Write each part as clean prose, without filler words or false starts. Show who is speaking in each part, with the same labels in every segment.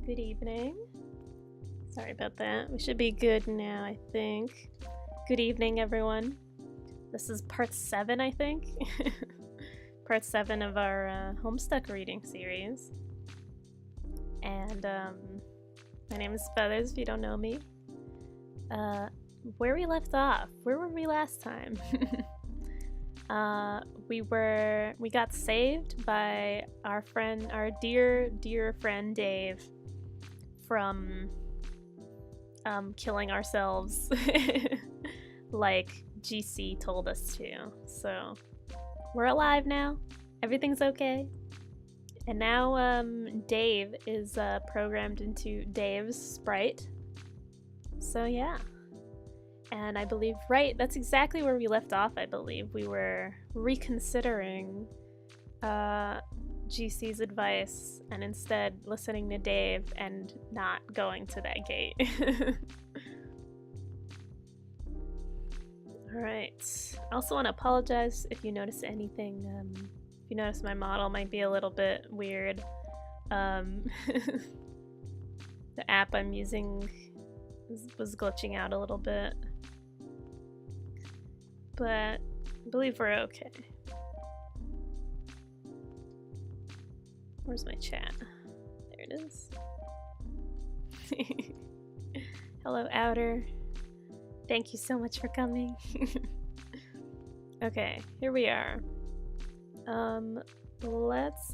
Speaker 1: Good evening. Sorry about that. We should be good now, I think. Good evening, everyone. This is part 7, I think. Part 7 of our Homestuck reading series. And my name is Feathers, if you don't know me. Where we left off. Where were we last time? We got saved by our friend, our dear friend Dave, from killing ourselves like GC told us to. So we're alive now, everything's okay. And now Dave is programmed into Dave's sprite. So yeah. And I believe, right, that's exactly where we left off. I believe we were reconsidering GC's advice and instead listening to Dave and not going to that gate. Alright. I also want to apologize if you notice anything. If you notice my model might be a little bit weird. The app I'm using was glitching out a little bit. But I believe we're okay. Where's my chat? There it is. Hello, Outer. Thank you so much for coming. Okay, here we are. Let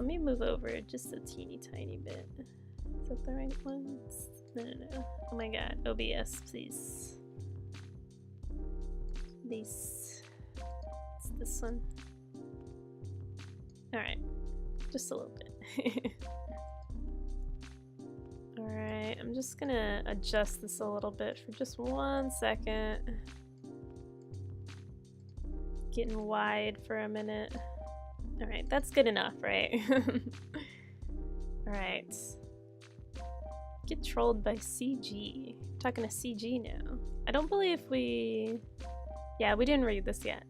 Speaker 1: me move over just a teeny tiny bit. Is that the right one? No. Oh my god, OBS, please. It's this one. Alright, just a little bit. Alright, I'm just gonna adjust this a little bit for just 1 second. Getting wide for a minute. Alright, that's good enough, right? Alright. Get trolled by CG. I'm talking to CG now. I don't believe we... Yeah, we didn't read this yet.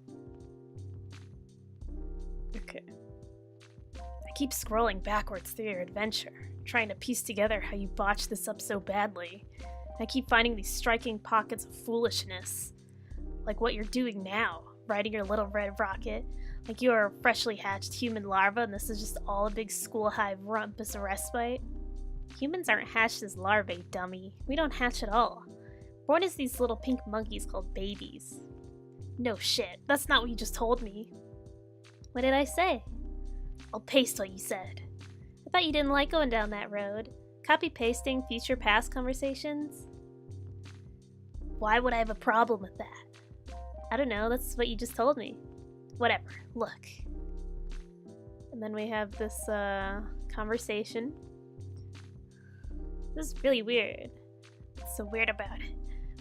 Speaker 1: Okay. I keep scrolling backwards through your adventure, trying to piece together how you botched this up so badly. I keep finding these striking pockets of foolishness. Like what you're doing now, riding your little red rocket. Like you are a freshly hatched human larva and this is just all a big school hive rumpus respite. Humans aren't hatched as larvae, dummy. We don't hatch at all. Born as these little pink monkeys called babies. No shit, that's not what you just told me. What did I say? I'll paste what you said. I thought you didn't like going down that road. Copy-pasting future past conversations? Why would I have a problem with that? I don't know, that's what you just told me. Whatever, look. And then we have this conversation. This is really weird. What's so weird about it?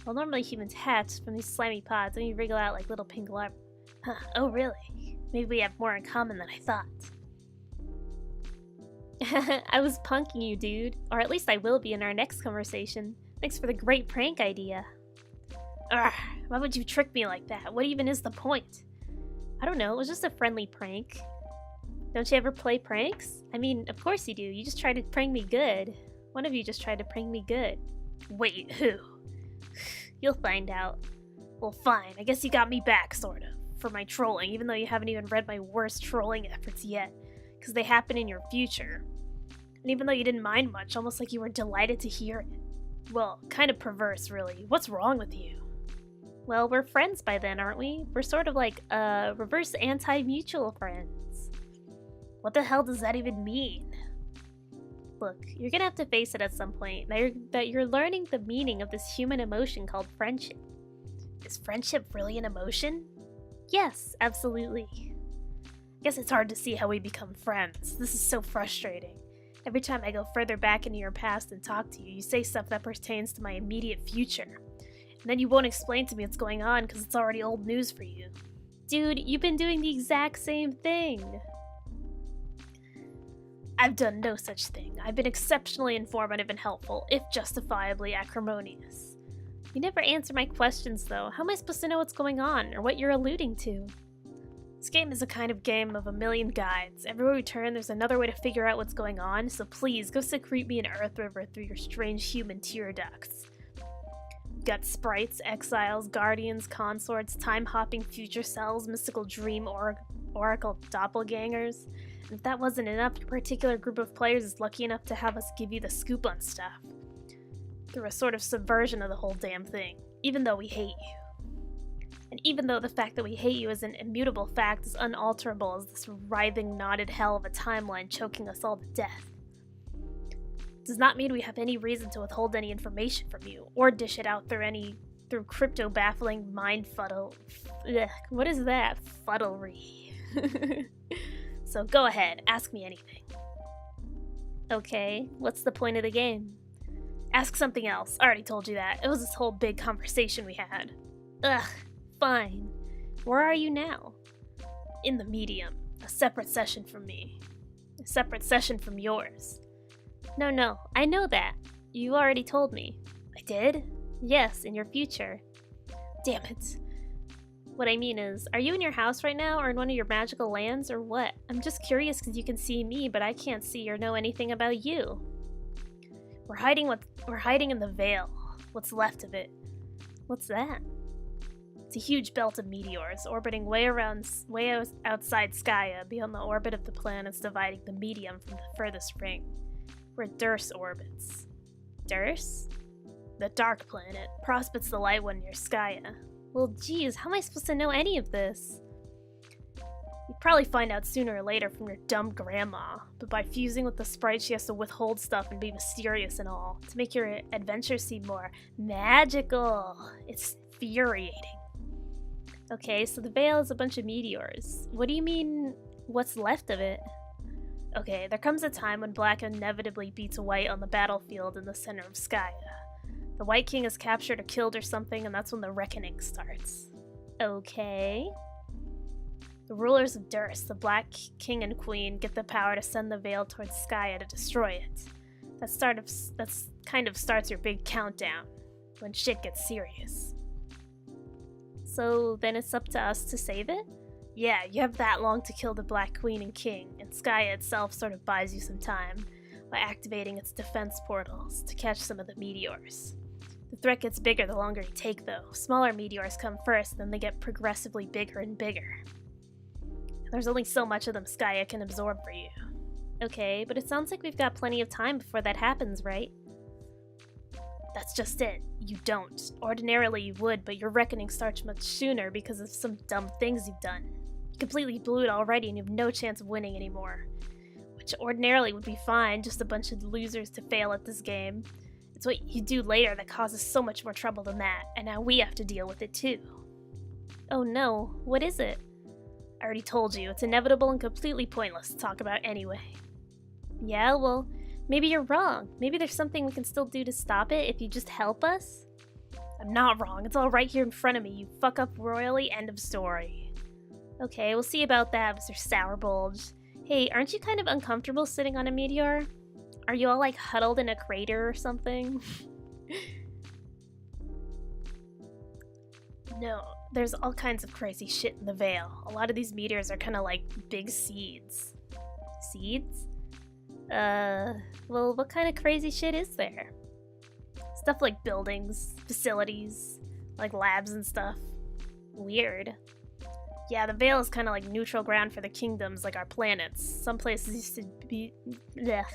Speaker 1: Well, normally humans hatch from these slimy pods and we wriggle out like little pink larvae. Huh, oh really? Maybe we have more in common than I thought. I was punking you, dude. Or at least I will be in our next conversation. Thanks for the great prank idea. Ugh, why would you trick me like that? What even is the point? I don't know, it was just a friendly prank. Don't you ever play pranks? I mean, of course you do. You just tried to prank me good. One of you just tried to prank me good. Wait, who? You'll find out. Well, fine. I guess you got me back, sort of, for my trolling, even though you haven't even read my worst trolling efforts yet, because they happen in your future. And even though you didn't mind much, almost like you were delighted to hear it. Well, kind of perverse, really. What's wrong with you? Well, we're friends by then, aren't we? We're sort of like, reverse anti-mutual friends. What the hell does that even mean? Look, you're gonna have to face it at some point, that you're learning the meaning of this human emotion called friendship. Is friendship really an emotion? Yes, absolutely. I guess it's hard to see how we become friends. This is so frustrating. Every time I go further back into your past and talk to you, you say stuff that pertains to my immediate future. And then you won't explain to me what's going on because it's already old news for you. Dude, you've been doing the exact same thing. I've done no such thing. I've been exceptionally informative and helpful, if justifiably acrimonious. You never answer my questions, though. How am I supposed to know what's going on, or what you're alluding to? This game is a kind of game of a million guides. Everywhere we turn, there's another way to figure out what's going on, so please, go secrete me in Earth River through your strange human tear ducts. You've got sprites, exiles, guardians, consorts, time-hopping future selves, mystical dream oracle doppelgangers. And if that wasn't enough, your particular group of players is lucky enough to have us give you the scoop on stuff. Through a sort of subversion of the whole damn thing, even though we hate you. And even though the fact that we hate you is an immutable fact as unalterable as this writhing, knotted hell of a timeline choking us all to death, does not mean we have any reason to withhold any information from you, or dish it out through crypto-baffling mind fuddle... Ugh, what is that? Fuddlery. So go ahead, ask me anything. Okay, what's the point of the game? Ask something else. I already told you that. It was this whole big conversation we had. Ugh, fine. Where are you now? In the medium. A separate session from me. A separate session from yours. No, I know that. You already told me. I did? Yes, in your future. Damn it. What I mean is, are you in your house right now, or in one of your magical lands, or what? I'm just curious because you can see me, but I can't see or know anything about you. We're hiding in the Veil. What's left of it. What's that? It's a huge belt of meteors, orbiting way outside Skya, beyond the orbit of the planets dividing the medium from the furthest ring, where Durs orbits. Durs? The dark planet. Prospects the light one near Skya. Well, geez, how am I supposed to know any of this? You'd probably find out sooner or later from your dumb grandma, but by fusing with the sprite she has to withhold stuff and be mysterious and all, to make your adventure seem more magical. It's infuriating. Okay, so the Veil is a bunch of meteors. What do you mean, what's left of it? Okay, there comes a time when black inevitably beats white on the battlefield in the center of Skya. The White King is captured or killed or something, and that's when the reckoning starts. Okay. The rulers of Durs, the Black King and Queen, get the power to send the Veil towards Skya to destroy it. That kind of starts your big countdown, when shit gets serious. So then it's up to us to save it? Yeah, you have that long to kill the Black Queen and King, and Skya itself sort of buys you some time by activating its defense portals to catch some of the meteors. The threat gets bigger the longer you take, though. Smaller meteors come first, then they get progressively bigger and bigger. There's only so much of them Skya can absorb for you. Okay, but it sounds like we've got plenty of time before that happens, right? That's just it. You don't. Ordinarily you would, but your reckoning starts much sooner because of some dumb things you've done. You completely blew it already and you have no chance of winning anymore. Which ordinarily would be fine, just a bunch of losers to fail at this game. It's what you do later that causes so much more trouble than that, and now we have to deal with it too. Oh no, what is it? I already told you, it's inevitable and completely pointless to talk about anyway. Yeah, well, maybe you're wrong. Maybe there's something we can still do to stop it if you just help us? I'm not wrong, it's all right here in front of me. You fuck up royally, end of story. Okay, we'll see about that, Mr. Sourbulge. Hey, aren't you kind of uncomfortable sitting on a meteor? Are you all like huddled in a crater or something? No, there's all kinds of crazy shit in the Veil. A lot of these meteors are kind of like big seeds. Seeds? Well, what kind of crazy shit is there? Stuff like buildings, facilities, like labs and stuff. Weird. Yeah, the Veil is kind of like neutral ground for the kingdoms, like our planets. Some places used to be... blech.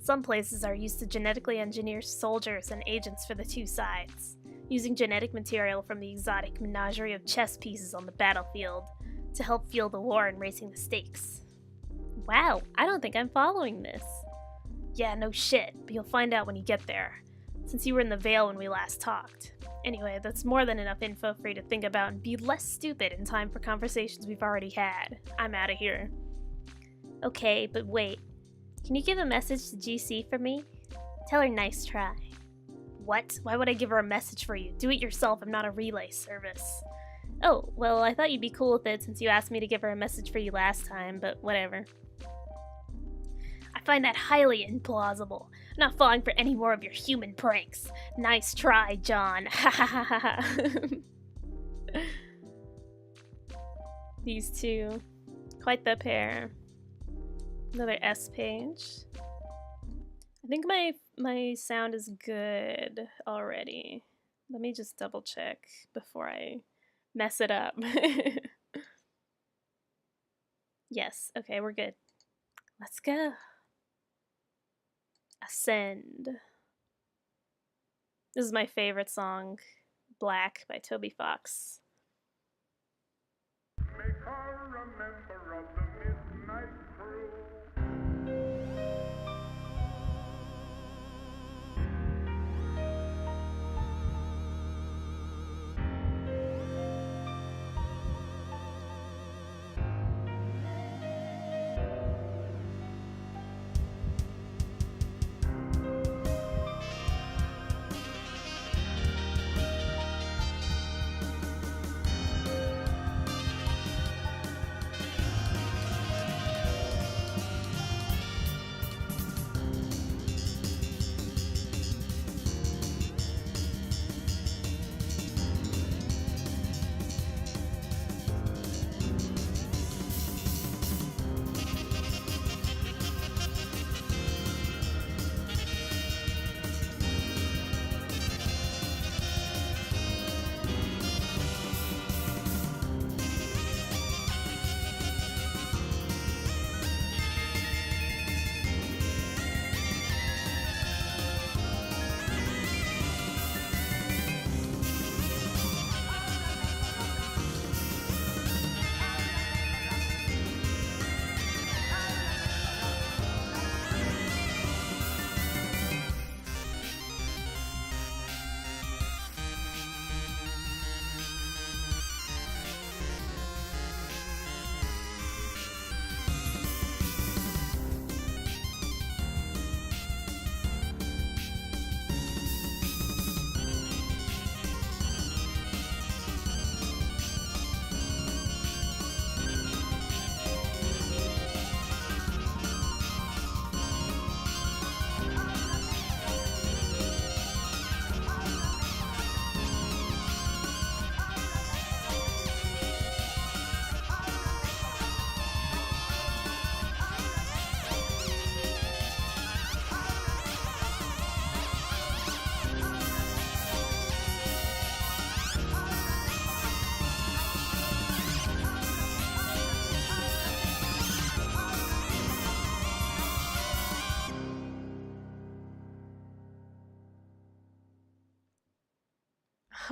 Speaker 1: Some places are used to genetically engineer soldiers and agents for the two sides, using genetic material from the exotic menagerie of chess pieces on the battlefield to help fuel the war and raising the stakes. Wow, I don't think I'm following this. Yeah, no shit, but you'll find out when you get there, since you were in the Veil when we last talked. Anyway, that's more than enough info for you to think about and be less stupid in time for conversations we've already had. I'm out of here. Okay, but wait. Can you give a message to GC for me? Tell her nice try. What? Why would I give her a message for you? Do it yourself, I'm not a relay service. Oh, well, I thought you'd be cool with it since you asked me to give her a message for you last time, but whatever. I find that highly implausible. I'm not falling for any more of your human pranks. Nice try, John. Ha ha ha ha. These two. Quite the pair. Another S page. I think my sound is good already. Let me just double check before I mess it up. Yes, okay, we're good. Let's go. Ascend. This is my favorite song, Black by Toby Fox.
Speaker 2: Make her a member of the midnight crew.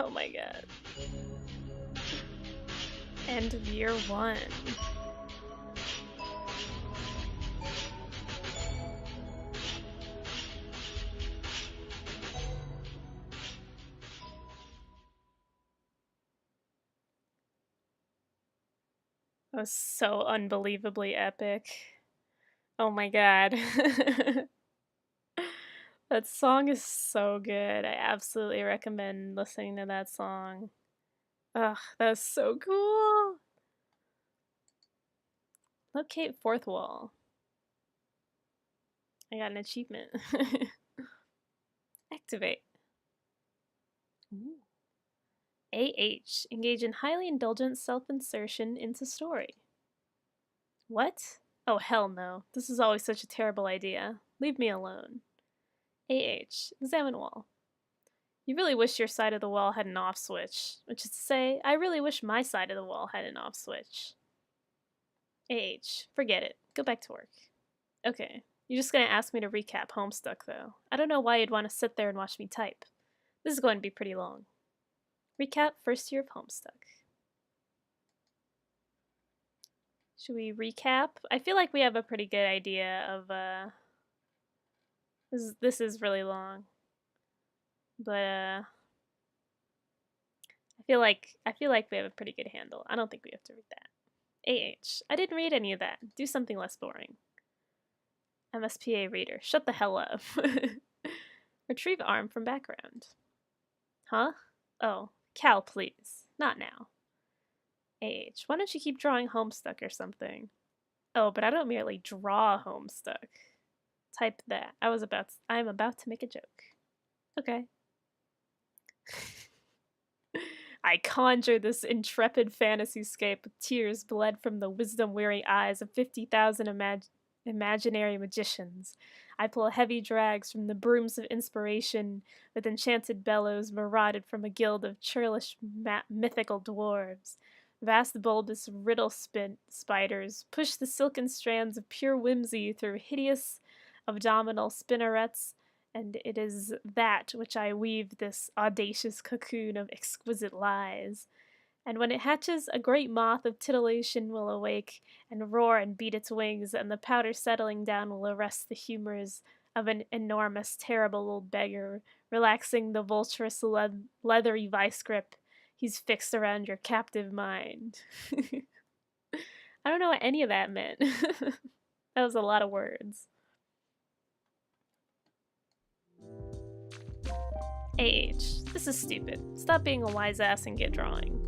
Speaker 1: Oh my god. End of year one. That was so unbelievably epic. Oh my god. That song is so good. I absolutely recommend listening to that song. Ugh, that was so cool. Locate fourth wall. I got an achievement. Activate. Ooh. AH. Engage in highly indulgent self-insertion into story. What? Oh, hell no. This is always such a terrible idea. Leave me alone. AH. Examine wall. You really wish your side of the wall had an off switch, which is to say, I really wish my side of the wall had an off switch. Forget it. Go back to work. Okay, you're just gonna ask me to recap Homestuck, though. I don't know why you'd want to sit there and watch me type. This is going to be pretty long. Recap first year of Homestuck. Should we recap? I feel like we have a pretty good idea of, This is really long. But, I feel like we have a pretty good handle. I don't think we have to read that. I didn't read any of that. Do something less boring. MSPA reader. Shut the hell up. Retrieve arm from background. Huh? Oh, Cal, please. Not now. Why don't you keep drawing Homestuck or something? Oh, but I don't merely draw Homestuck. Type that. I am about to make a joke. Okay. I conjure this intrepid fantasy-scape with tears bled from the wisdom-weary eyes of 50,000 imaginary magicians. I pull heavy drags from the brooms of inspiration with enchanted bellows marauded from a guild of churlish mythical dwarves. Vast bulbous riddle spiders push the silken strands of pure whimsy through hideous abdominal spinnerets, and it is that which I weave this audacious cocoon of exquisite lies. And when it hatches, a great moth of titillation will awake and roar and beat its wings, and the powder settling down will arrest the humors of an enormous, terrible old beggar, relaxing the vulturous leathery vice grip he's fixed around your captive mind. I don't know what any of that meant. That was a lot of words. This is stupid. Stop being a wise ass and get drawing.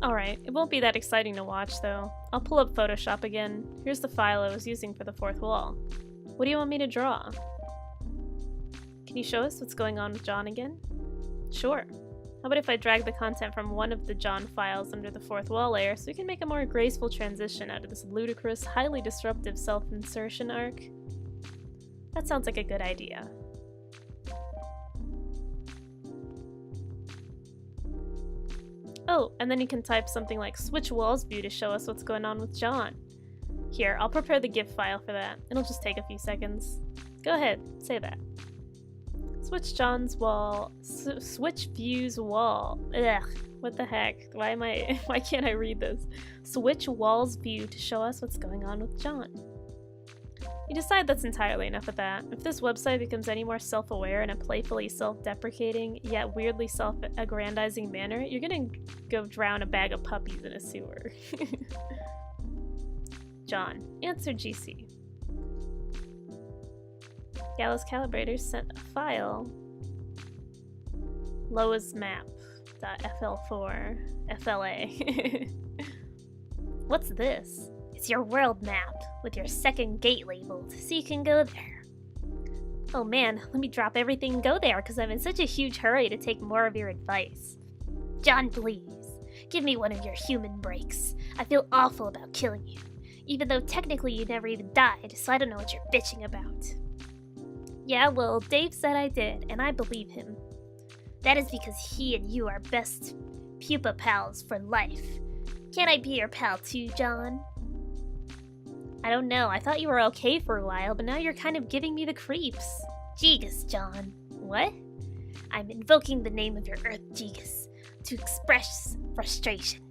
Speaker 1: Alright, it won't be that exciting to watch though. I'll pull up Photoshop again. Here's the file I was using for the fourth wall. What do you want me to draw? Can you show us what's going on with John again? Sure. How about if I drag the content from one of the John files under the fourth wall layer so we can make a more graceful transition out of this ludicrous, highly disruptive self-insertion arc? That sounds like a good idea. Oh, and then you can type something like switch walls view to show us what's going on with John. Here, I'll prepare the GIF file for that. It'll just take a few seconds. Go ahead, say that. Switch John's wall. Switch views wall. Ugh, what the heck? Why can't I read this? Switch walls view to show us what's going on with John. You decide that's entirely enough of that. If this website becomes any more self-aware in a playfully self-deprecating, yet weirdly self-aggrandizing manner, you're gonna go drown a bag of puppies in a sewer. John, answer GC. Gallows Calibrators sent a file. Loa's map.fl4 FLA. What's this? It's your world map with your second gate labeled so you can go there. Oh man, let me drop everything and go there because I'm in such a huge hurry to take more of your advice. John, please, give me one of your human breaks. I feel awful about killing you, even though technically you never even died, so I don't know what you're bitching about. Yeah, well, Dave said I did, and I believe him. That is because he and you are best pupa pals for life. Can't I be your pal too, John? I don't know, I thought you were okay for a while, but now you're kind of giving me the creeps. Jegus, John. What? I'm invoking the name of your Earth Jesus to express frustration.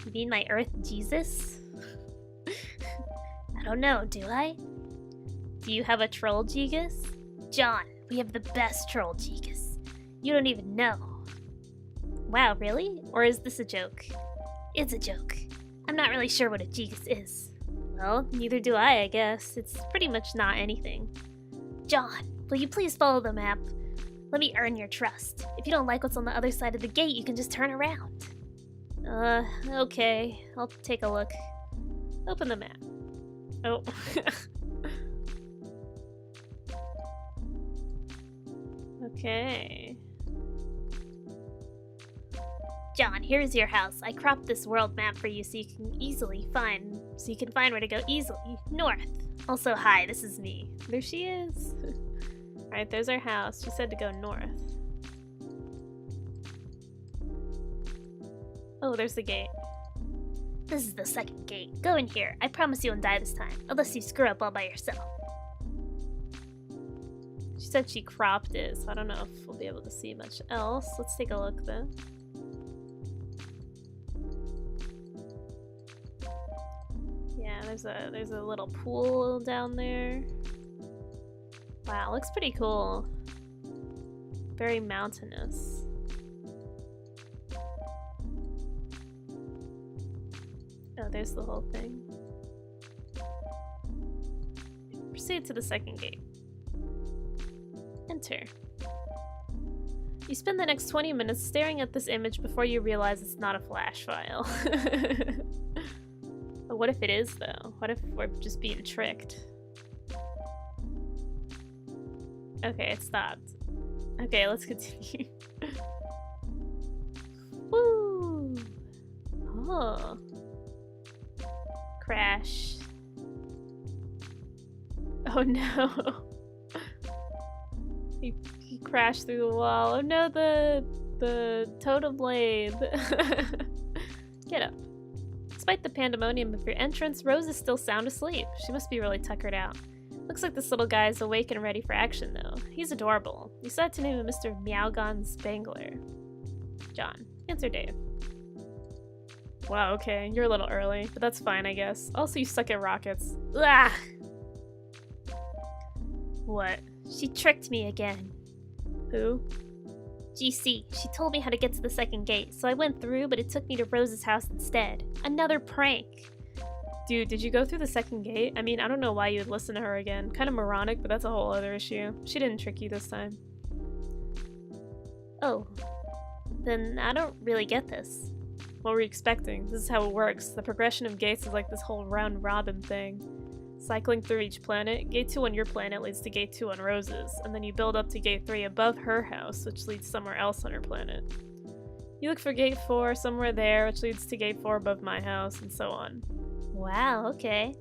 Speaker 1: You mean my Earth Jesus? I don't know, do I? Do you have a troll Jegus? John, we have the best troll Jegus. You don't even know. Wow, really? Or is this a joke? It's a joke. I'm not really sure what a Jegus is. Well, neither do I guess. It's pretty much not anything. John, will you please follow the map? Let me earn your trust. If you don't like what's on the other side of the gate, you can just turn around. Okay. I'll take a look. Open the map. Oh. Okay. John, here's your house. I cropped this world map for you so you can find where to go easily. North. Also, hi, this is me. There she is. Alright, there's our house. She said to go north. Oh, there's the gate. This is the second gate. Go in here. I promise you won't die this time. Unless you screw up all by yourself. She said she cropped it, so I don't know if we'll be able to see much else. Let's take a look then. Yeah, there's a little pool down there. Wow, looks pretty cool. Very mountainous. Oh, there's the whole thing. Proceed to the second gate. Enter. You spend the next 20 minutes staring at this image before you realize it's not a flash file. But what if it is, though? What if we're just being tricked? Okay, it stopped. Okay, let's continue. Woo! Oh. Crash. Oh no. He crashed through the wall. Oh no, the totem blade. Get up. Despite the pandemonium of your entrance, Rose is still sound asleep. She must be really tuckered out. Looks like this little guy is awake and ready for action, though. He's adorable. You decided to name him Mr. Meowgon Spangler. John. Answer Dave. Wow, okay. You're a little early, but that's fine, I guess. Also, you suck at rockets. Ah! What? She tricked me again. Who? GC. She told me how to get to the second gate, so I went through, but it took me to Rose's house instead. Another prank. Dude, did you go through the second gate? I mean, I don't know why you would listen to her again. Kind of moronic, but that's a whole other issue. She didn't trick you this time. Oh. Then I don't really get this. What were you expecting? This is how it works. The progression of gates is like this whole round-robin thing. Cycling through each planet, Gate 2 on your planet leads to Gate 2 on Rose's, and then you build up to Gate 3 above her house, which leads somewhere else on her planet. You look for Gate 4 somewhere there, which leads to Gate 4 above my house, and so on. Wow, okay.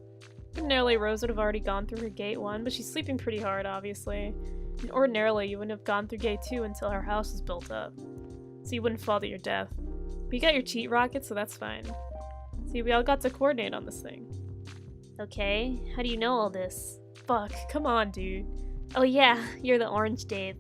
Speaker 1: Ordinarily, Rose would have already gone through her Gate 1, but she's sleeping pretty hard, obviously. And ordinarily, you wouldn't have gone through Gate 2 until her house was built up. So you wouldn't fall to your death. But you got your cheat rocket, so that's fine. See, we all got to coordinate on this thing. Okay, how do you know all this? Fuck, come on, dude. Oh yeah, you're the orange Dave.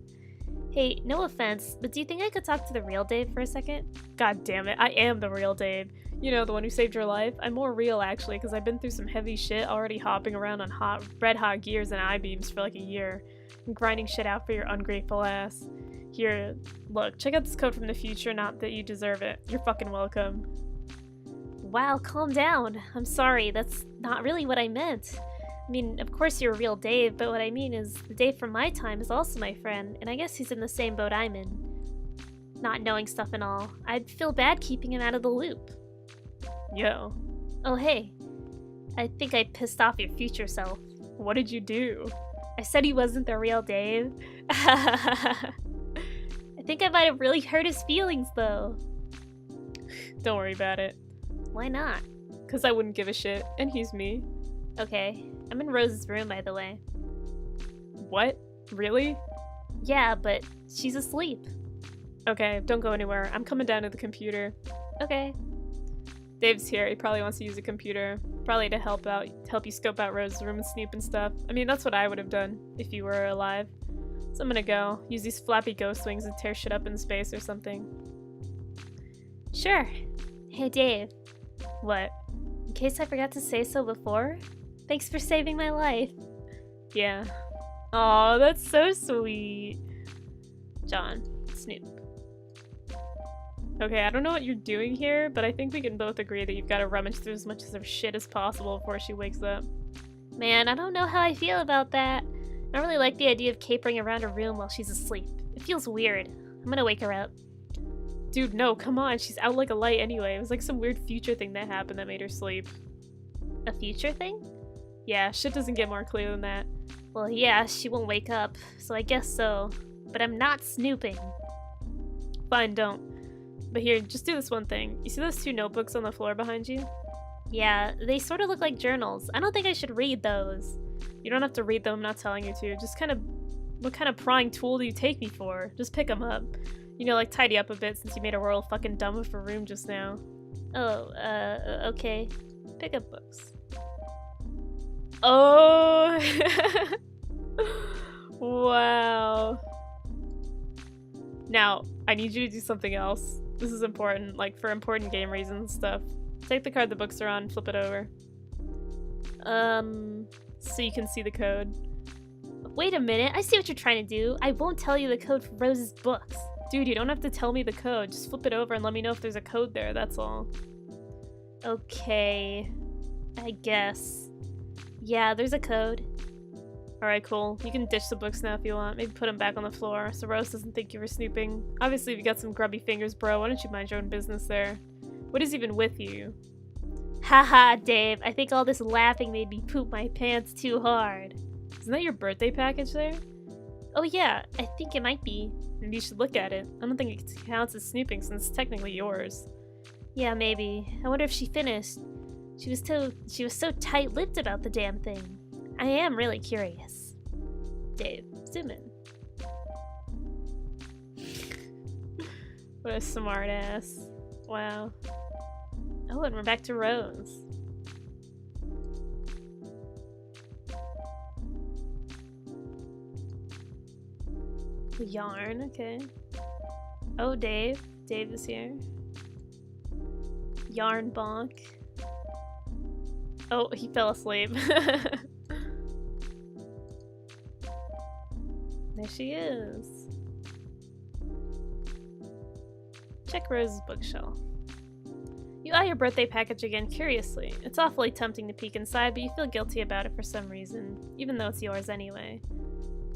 Speaker 1: Hey, no offense, but do you think I could talk to the real Dave for a second? God damn it, I am the real Dave. You know, the one who saved your life? I'm more real, actually, because I've been through some heavy shit already hopping around on red-hot gears and I-beams for like a year. And grinding shit out for your ungrateful ass. Here, look, check out this code from the future, not that you deserve it. You're fucking welcome. Wow, calm down. I'm sorry, that's not really what I meant. I mean, of course you're a real Dave, but what I mean is the Dave from my time is also my friend, and I guess he's in the same boat I'm in. Not knowing stuff and all. I'd feel bad keeping him out of the loop. Yo. Oh hey. I think I pissed off your future self. What did you do? I said he wasn't the real Dave. I think I might have really hurt his feelings though. Don't worry about it. Why not? Because I wouldn't give a shit, and he's me. Okay. I'm in Rose's room, by the way. What? Really? Yeah, but she's asleep. Okay, don't go anywhere. I'm coming down to the computer. Okay. Dave's here. He probably wants to use a computer. Probably to help you scope out Rose's room and snoop and stuff. I mean, that's what I would have done if you were alive. So I'm gonna go. Use these flappy ghost wings and tear shit up in space or something. Sure. Hey, Dave. What? In case I forgot to say so before, thanks for saving my life. Yeah. Aw, that's so sweet. John. Snoop. Okay, I don't know what you're doing here, but I think we can both agree that you've got to rummage through as much of her shit as possible before she wakes up. Man, I don't know how I feel about that. I don't really like the idea of capering around her room while she's asleep. It feels weird. I'm gonna wake her up. Dude, no, come on. She's out like a light anyway. It was like some weird future thing that happened that made her sleep. A future thing? Yeah, shit doesn't get more clear than that. Well, yeah, she won't wake up, so I guess so. But I'm not snooping. Fine, don't. But here, just do this one thing. You see those two notebooks on the floor behind you? Yeah, they sort of look like journals. I don't think I should read those. You don't have to read them, I'm not telling you to. Just kind of, what kind of prying tool do you take me for? Just pick them up. You know, like tidy up a bit since you made a royal fucking dump of a room just now. Oh, okay. Pick up books. Oh! Wow. Now, I need you to do something else. This is important, like for important game reasons and stuff. Take the card the books are on, flip it over. So you can see the code. Wait a minute, I see what you're trying to do. I won't tell you the code for Rose's books. Dude, you don't have to tell me the code. Just flip it over and let me know if there's a code there, that's all. Okay. I guess. Yeah, there's a code. Alright, cool. You can ditch the books now if you want. Maybe put them back on the floor so Rose doesn't think you were snooping. Obviously, if you got some grubby fingers, bro, why don't you mind your own business there? What is even with you? Haha, Dave. I think all this laughing made me poop my pants too hard. Isn't that your birthday package there? Oh yeah, I think it might be. Maybe you should look at it. I don't think it counts as snooping since it's technically yours. Yeah, maybe. I wonder if she finished. She was so tight-lipped about the damn thing. I am really curious. Dave, zoom in. What a smart ass. Wow. Oh, and we're back to Rose. Yarn, okay. Oh, Dave. Dave is here. Yarn bonk. Oh, he fell asleep. There she is. Check Rose's bookshelf. You eye your birthday package again curiously. It's awfully tempting to peek inside, but you feel guilty about it for some reason, even though it's yours anyway.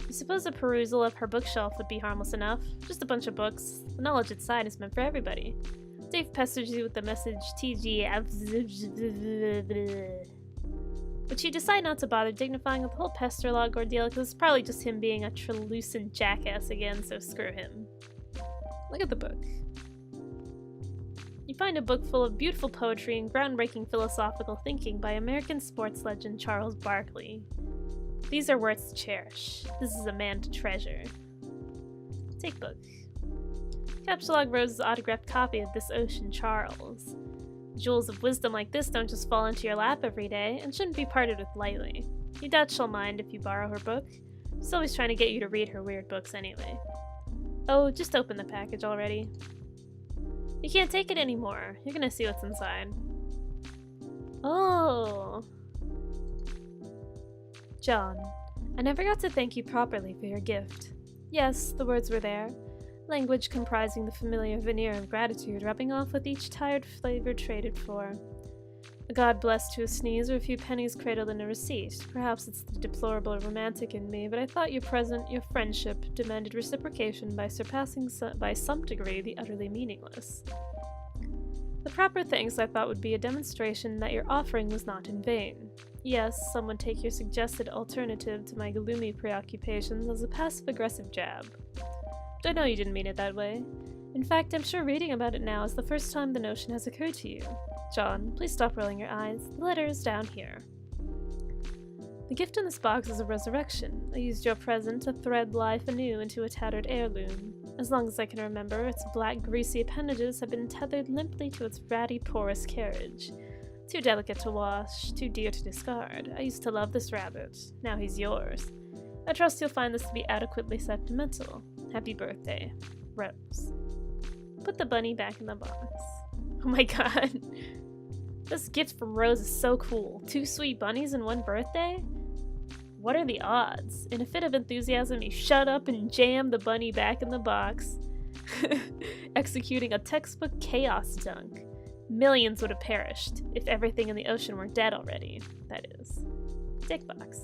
Speaker 1: You suppose a perusal of her bookshelf would be harmless enough. Just a bunch of books. The knowledge inside is meant for everybody. Dave pesters you with the message TG, but you decide not to bother dignifying with the whole pester log ordeal because it's probably just him being a truculent jackass again, so screw him. Look at the book. You find a book full of beautiful poetry and groundbreaking philosophical thinking by American sports legend Charles Barkley. These are words to cherish. This is a man to treasure. Take book. Capsulog Rose's autographed copy of This Ocean Charles. Jewels of wisdom like this don't just fall into your lap every day and shouldn't be parted with lightly. You doubt she'll mind if you borrow her book. She's always trying to get you to read her weird books anyway. Oh, just open the package already. You can't take it anymore. You're gonna see what's inside. Oh. John, I never got to thank you properly for your gift. Yes, the words were there. Language comprising the familiar veneer of gratitude rubbing off with each tired flavor traded for. A God blessed to a sneeze or a few pennies cradled in a receipt. Perhaps it's the deplorable romantic in me, but I thought your friendship, demanded reciprocation by surpassing by some degree the utterly meaningless. The proper thanks I thought would be a demonstration that your offering was not in vain. Yes, some would take your suggested alternative to my gloomy preoccupations as a passive-aggressive jab. But I know you didn't mean it that way. In fact, I'm sure reading about it now is the first time the notion has occurred to you. John, please stop rolling your eyes. The letter is down here. The gift in this box is a resurrection. I used your present to thread life anew into a tattered heirloom. As long as I can remember, its black, greasy appendages have been tethered limply to its ratty, porous carriage. Too delicate to wash, too dear to discard. I used to love this rabbit. Now he's yours. I trust you'll find this to be adequately sentimental. Happy birthday, Rose. Put the bunny back in the box. Oh my god. This gift from Rose is so cool. 2 sweet bunnies and 1 birthday? What are the odds? In a fit of enthusiasm, you shut up and jam the bunny back in the box, executing a textbook chaos dunk. Millions would have perished if everything in the ocean were dead already, that is. Dick box.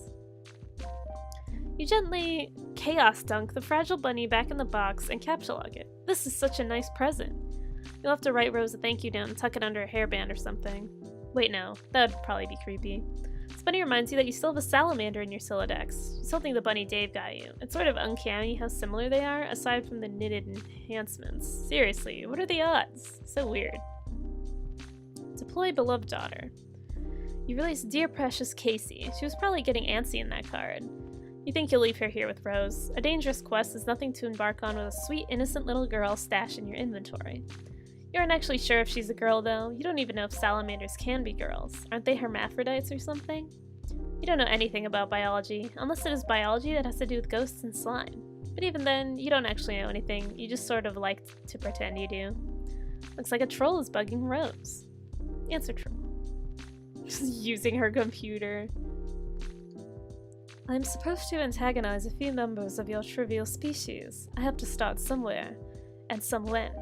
Speaker 1: You gently chaos dunk the fragile bunny back in the box and capsulog it. This is such a nice present. You'll have to write Rose a thank you note and tuck it under a hairband or something. Wait, no. That would probably be creepy. This bunny reminds you that you still have a salamander in your Silodex. Something the bunny Dave got you. It's sort of uncanny how similar they are, aside from the knitted enhancements. Seriously, what are the odds? So weird. Deploy beloved daughter. You release Dear Precious Casey. She was probably getting antsy in that card. You think you'll leave her here with Rose. A dangerous quest is nothing to embark on with a sweet, innocent little girl stashed in your inventory. You aren't actually sure if she's a girl, though. You don't even know if salamanders can be girls. Aren't they hermaphrodites or something? You don't know anything about biology, unless it is biology that has to do with ghosts and slime. But even then, you don't actually know anything. You just sort of like to pretend you do. Looks like a troll is bugging Rose. Answer troll. Just using her computer. I'm supposed to antagonize a few members of your trivial species. I have to start somewhere, and some when.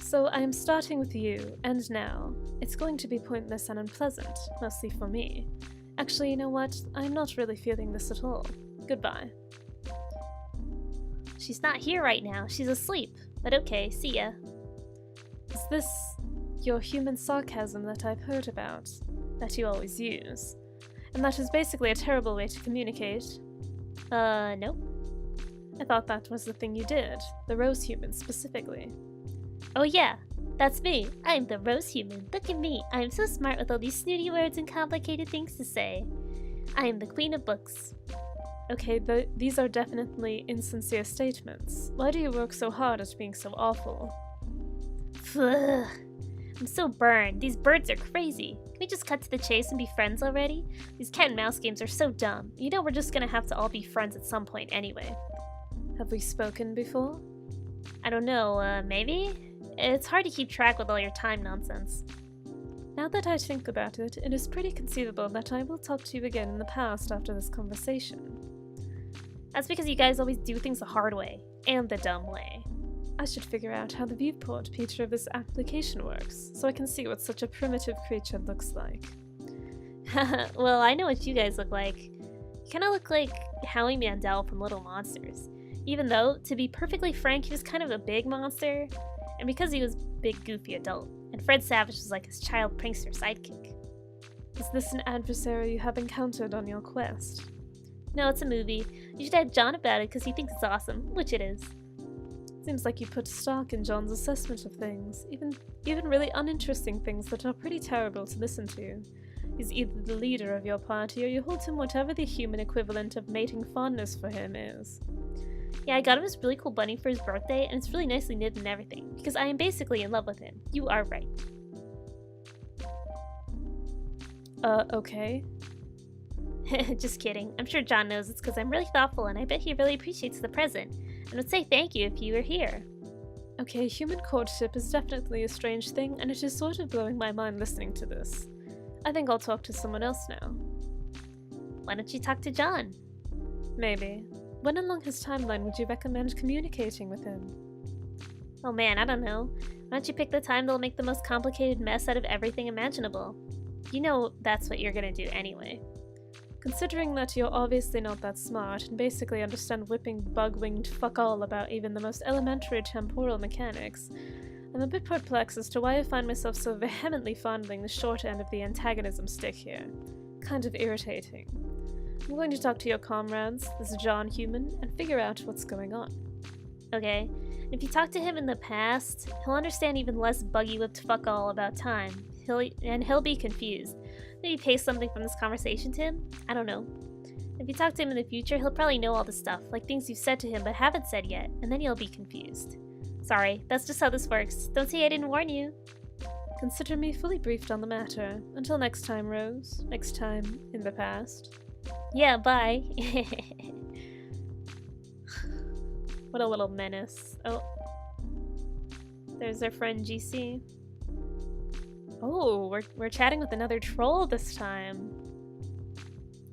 Speaker 1: So I am starting with you, and now. It's going to be pointless and unpleasant, mostly for me. Actually, you know what? I'm not really feeling this at all. Goodbye. She's not here right now. She's asleep. But okay, see ya. Is this your human sarcasm that I've heard about? That you always use? And that is basically a terrible way to communicate. No. I thought that was the thing you did. The rose human, specifically. Oh yeah, that's me. I'm the rose human. Look at me. I'm so smart with all these snooty words and complicated things to say. I am the queen of books. Okay, these are definitely insincere statements. Why do you work so hard at being so awful?
Speaker 3: Ugh. I'm so burned. These birds are crazy. Can we just cut to the chase and be friends already? These cat and mouse games are so dumb. You know we're just gonna have to all be friends at some point anyway.
Speaker 1: Have we spoken before?
Speaker 3: I don't know, maybe? It's hard to keep track with all your time nonsense.
Speaker 1: Now that I think about it, it is pretty conceivable that I will talk to you again in the past after this conversation.
Speaker 3: That's because you guys always do things the hard way, and the dumb way.
Speaker 1: I should figure out how the viewport feature of this application works, so I can see what such a primitive creature looks like.
Speaker 3: Well, I know what you guys look like. You kinda look like Howie Mandel from Little Monsters. Even though, to be perfectly frank, he was kind of a big monster, and because he was a big, goofy adult, and Fred Savage was like his child prankster sidekick.
Speaker 1: Is this an adversary you have encountered on your quest?
Speaker 3: No, it's a movie. You should ask John about it because he thinks it's awesome, which it is.
Speaker 1: Seems like you put stock in John's assessment of things, even really uninteresting things that are pretty terrible to listen to. He's either the leader of your party or you hold him whatever the human equivalent of mating fondness for him is.
Speaker 3: Yeah, I got him this really cool bunny for his birthday, and it's really nicely knit and everything, because I am basically in love with him. You are right.
Speaker 1: Okay.
Speaker 3: Just kidding. I'm sure John knows it's because I'm really thoughtful, and I bet he really appreciates the present, and would say thank you if you were here.
Speaker 1: Okay, human courtship is definitely a strange thing, and it is sort of blowing my mind listening to this. I think I'll talk to someone else now.
Speaker 3: Why don't you talk to John?
Speaker 1: Maybe. When along his timeline would you recommend communicating with him?
Speaker 3: Oh man, I don't know. Why don't you pick the time that'll make the most complicated mess out of everything imaginable? You know that's what you're gonna do anyway.
Speaker 1: Considering that you're obviously not that smart and basically understand whipping bug-winged fuck all about even the most elementary temporal mechanics, I'm a bit perplexed as to why I find myself so vehemently fondling the short end of the antagonism stick here. Kind of irritating. I'm going to talk to your comrades, this John human, and figure out what's going on.
Speaker 3: Okay, if you talk to him in the past, he'll understand even less buggy-whipped fuck all about time. He'll be confused. Maybe paste something from this conversation to him? I don't know. If you talk to him in the future, he'll probably know all the stuff, like things you've said to him but haven't said yet, and then he'll be confused. Sorry, that's just how this works. Don't say I didn't warn you.
Speaker 1: Consider me fully briefed on the matter. Until next time, Rose. Next time, in the past.
Speaker 3: Yeah, bye.
Speaker 1: What a little menace. Oh. There's our friend GC. Oh, we're chatting with another troll this time.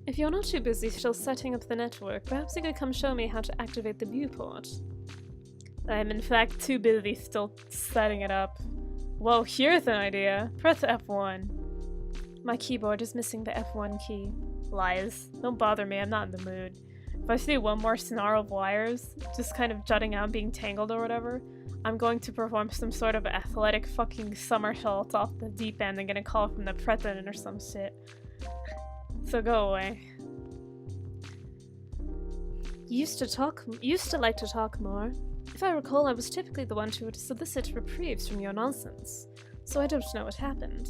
Speaker 1: If you're not too busy still setting up the network, perhaps you could come show me how to activate the viewport. I'm in fact too busy still setting it up. Whoa, here's an idea. Press F1. My keyboard is missing the F1 key. Lies. Don't bother me, I'm not in the mood. If I see one more snarl of wires, just kind of jutting out being tangled or whatever, I'm going to perform some sort of athletic fucking somersault off the deep end and get a call from the president or some shit. So go away. You used to like to talk more. If I recall, I was typically the one who would solicit reprieves from your nonsense, so I don't know what happened.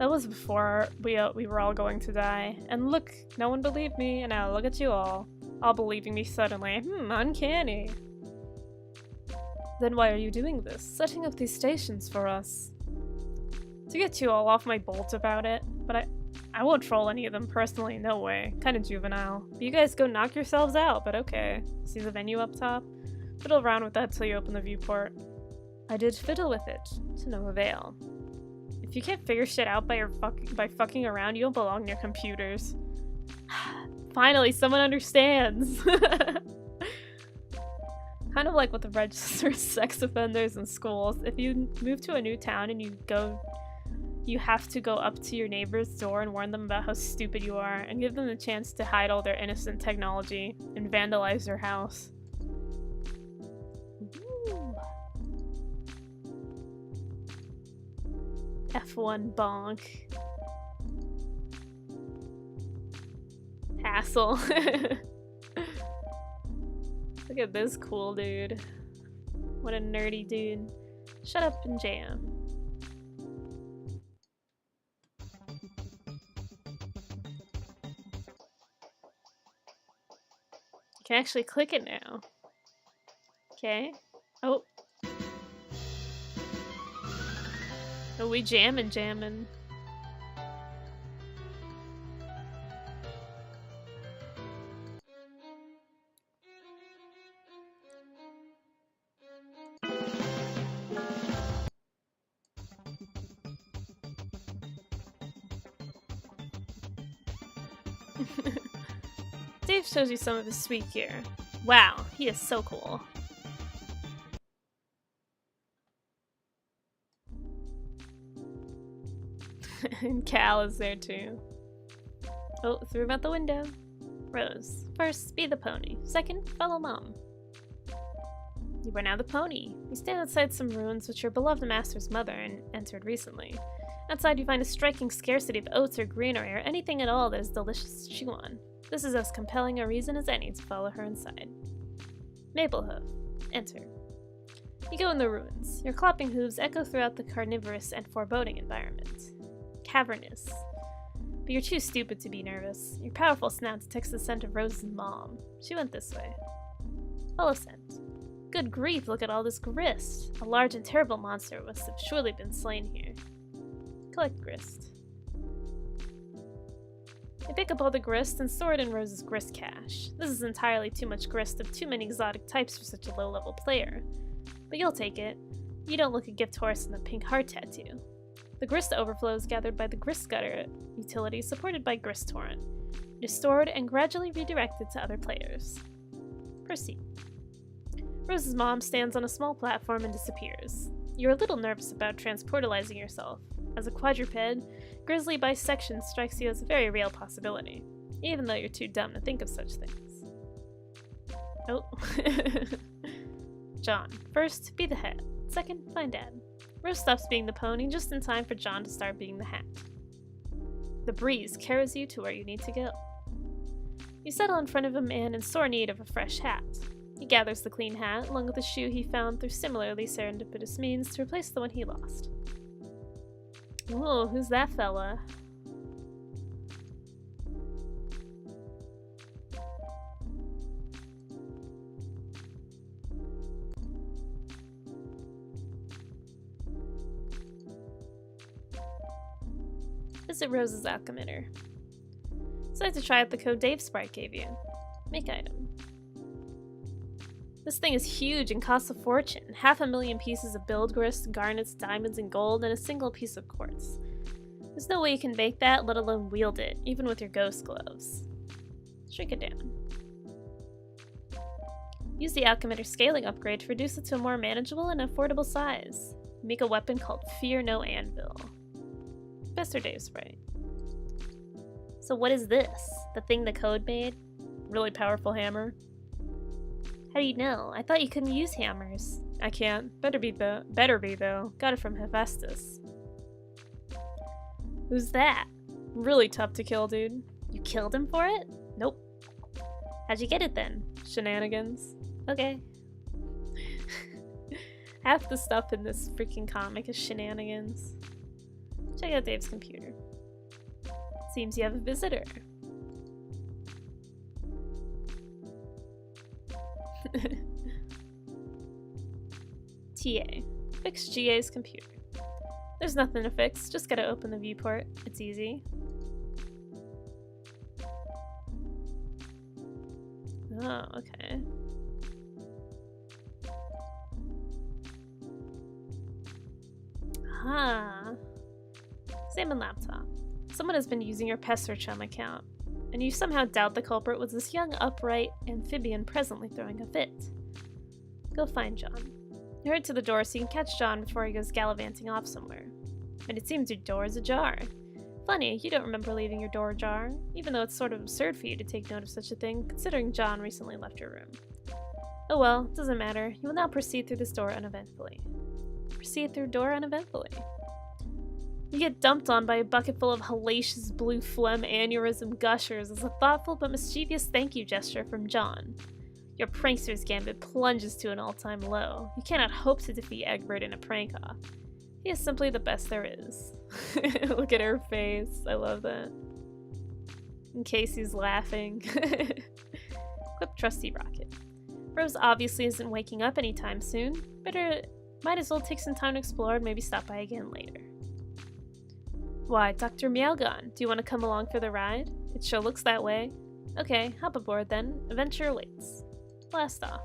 Speaker 1: That was before we were all going to die. And look, no one believed me, and now look at you all believing me suddenly. Uncanny. Then why are you doing this? Setting up these stations for us? To get you all off my bolt about it, but I won't troll any of them personally, no way. Kinda juvenile. But you guys go knock yourselves out, but okay. See the venue up top? Fiddle around with that till you open the viewport. I did fiddle with it, to no avail. If you can't figure shit out by fucking around, you don't belong near computers. Finally, someone understands! Kind of like with the register of sex offenders in schools. If you move to a new town and you have to go up to your neighbor's door and warn them about how stupid you are and give them the chance to hide all their innocent technology and vandalize your house. Ooh. F1 bonk. Hassle. Look at this cool dude. What a nerdy dude. Shut up and jam. You can actually click it now. Okay. Oh. Oh, we jammin'. Dave shows you some of his sweet gear. Wow, he is so cool. And Cal is there too. Oh, threw him out the window. Rose. First, be the pony. Second, follow mom. You are now the pony. You stand outside some ruins which your beloved master's mother entered recently. Outside you find a striking scarcity of oats or greenery or anything at all that is delicious to chew on. This is as compelling a reason as any to follow her inside. Maplehoof. Enter. You go in the ruins. Your clopping hooves echo throughout the carnivorous and foreboding environment. Cavernous. But you're too stupid to be nervous. Your powerful snout detects the scent of Rose's mom. She went this way. Follow scent. Good grief, look at all this grist. A large and terrible monster must have surely been slain here. Collect grist. You pick up all the grist and store it in Rose's grist cache. This is entirely too much grist of too many exotic types for such a low-level player. But you'll take it. You don't look a gift horse in the pink heart tattoo. The grist overflows gathered by the grist gutter utility supported by grist torrent. It is stored and gradually redirected to other players. Proceed. Rose's mom stands on a small platform and disappears. You're a little nervous about transportalizing yourself. As a quadruped, grizzly bisection strikes you as a very real possibility, even though you're too dumb to think of such things. Oh. John. First, be the head. Second, find Dad. Rose stops being the pony just in time for John to start being the hat. The breeze carries you to where you need to go. You settle in front of a man in sore need of a fresh hat. He gathers the clean hat, along with a shoe he found through similarly serendipitous means, to replace the one he lost. Ooh, who's that fella? Visit Rose's alchemitter. Decide to try out the code Dave Sprite gave you. Make item. This thing is huge and costs a fortune. 500,000 pieces of build grist, garnets, diamonds, and gold, and a single piece of quartz. There's no way you can make that, let alone wield it, even with your ghost gloves. Shrink it down. Use the alchemitter scaling upgrade to reduce it to a more manageable and affordable size. Make a weapon called Fear No Anvil. Best or Dave Sprite. So what is this? The thing the code made? Really powerful hammer? How do you know? I thought you couldn't use hammers. I can't. Better be though. Got it from Hephaestus. Who's that? Really tough to kill, dude. You killed him for it? Nope. How'd you get it then? Shenanigans. Okay. Half the stuff in this freaking comic is shenanigans.
Speaker 3: Check out Dave's computer. Seems you have a visitor. TA. Fix GA's computer. There's nothing to fix, just gotta open the viewport. It's easy. Oh, okay. Ah. Salmon laptop. Someone has been using your pest search on account, and you somehow doubt the culprit was this young, upright amphibian presently throwing a fit. Go find John. You hurry to the door so you can catch John before he goes gallivanting off somewhere. And it seems your door is ajar. Funny, you don't remember leaving your door ajar, even though it's sort of absurd for you to take note of such a thing, considering John recently left your room. Oh well, it doesn't matter. You will now proceed through this door uneventfully. Proceed through door uneventfully. You get dumped on by a bucket full of hellacious blue phlegm aneurysm gushers as a thoughtful but mischievous thank you gesture from John. Your prankster's gambit plunges to an all-time low. You cannot hope to defeat Egbert in a prank-off. He is simply the best there is. Look at her face. I love that. In case he's laughing. Equip Trusty Rocket. Rose obviously isn't waking up anytime soon. Might as well take some time to explore and maybe stop by again later. Why, Dr. Meowgon, do you want to come along for the ride? It sure looks that way. Okay, hop aboard then. Adventure awaits. Blast off.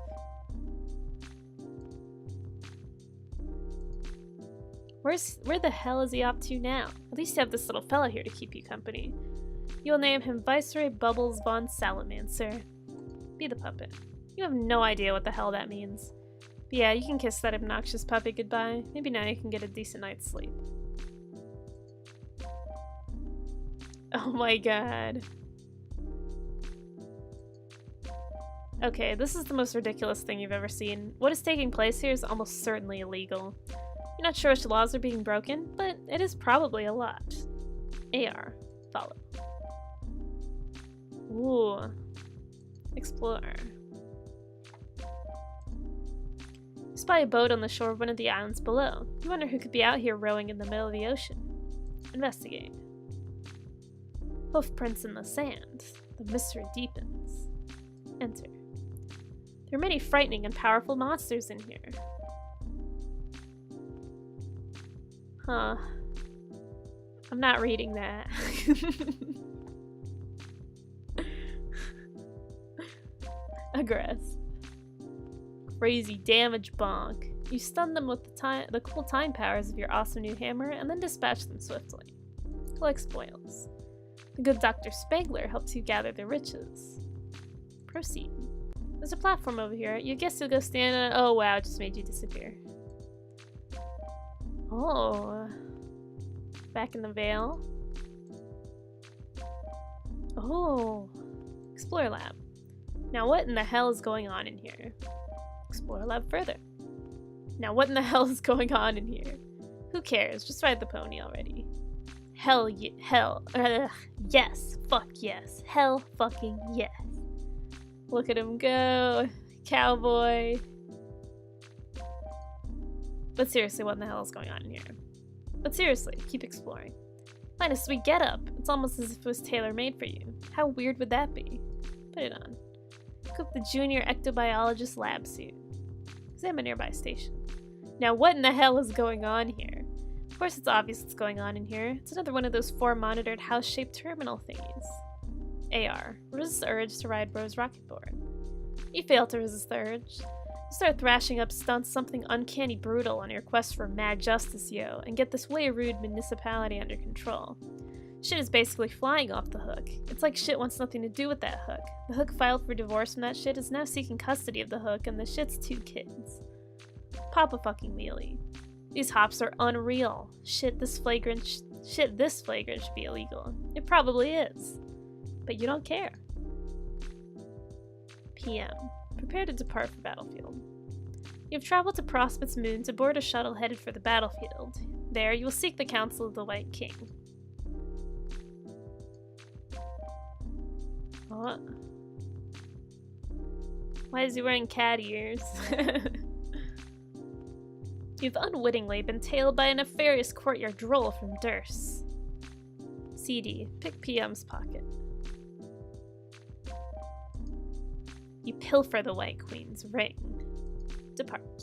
Speaker 3: Where the hell is he off to now? At least you have this little fella here to keep you company. You'll name him Viceroy Bubbles von Salamancer. Be the puppet. You have no idea what the hell that means. But yeah, you can kiss that obnoxious puppy goodbye. Maybe now you can get a decent night's sleep. Oh my god. Okay, this is the most ridiculous thing you've ever seen. What is taking place here is almost certainly illegal. You're not sure which laws are being broken, but it is probably a lot. AR. Follow. Ooh. Explore. You spy a boat on the shore of one of the islands below. You wonder who could be out here rowing in the middle of the ocean. Investigate. Hoof prints in the sand. The mystery deepens. Enter. There are many frightening and powerful monsters in here. Huh. I'm not reading that. Aggress. Crazy damage bonk. You stun them with the cool time powers of your awesome new hammer and then dispatch them swiftly. Collect spoils. The good Dr. Spangler helps you gather the riches. Proceed. There's a platform over here. You guess you'll go stand on it. Oh wow, it just made you disappear. Oh. Back in the Vale. Oh. Explore lab. Now what in the hell is going on in here? Explore lab further. Now what in the hell is going on in here? Who cares? Just ride the pony already. Yes. Fuck yes. Hell fucking yes. Look at him go. Cowboy. But seriously, what in the hell is going on in here? But seriously, keep exploring. Find a sweet getup. It's almost as if it was tailor-made for you. How weird would that be? Put it on. Equip the junior ectobiologist lab suit. Examine nearby station. Now what in the hell is going on here? Of course it's obvious what's going on in here. It's another one of those 4-monitored house-shaped terminal thingies. AR. Resist the urge to ride Rose rocket board. You fail to resist the urge. You start thrashing up stunts something uncanny brutal on your quest for mad justice, yo, and get this way rude municipality under control. Shit is basically flying off the hook. It's like shit wants nothing to do with that hook. The hook filed for divorce from that shit is now seeking custody of the hook, and the shit's 2 kids. Pop a fucking wheelie. These hops are unreal. Shit this flagrant should be illegal. It probably is. But you don't care. PM. Prepare to depart for battlefield. You have traveled to Prospect's moon to board a shuttle headed for the battlefield. There, you will seek the counsel of the White King. What? Why is he wearing cat ears?
Speaker 1: You've unwittingly been tailed by a nefarious courtyard droll from Durst. CD. Pick PM's pocket. You pilfer the White Queen's ring. Depart.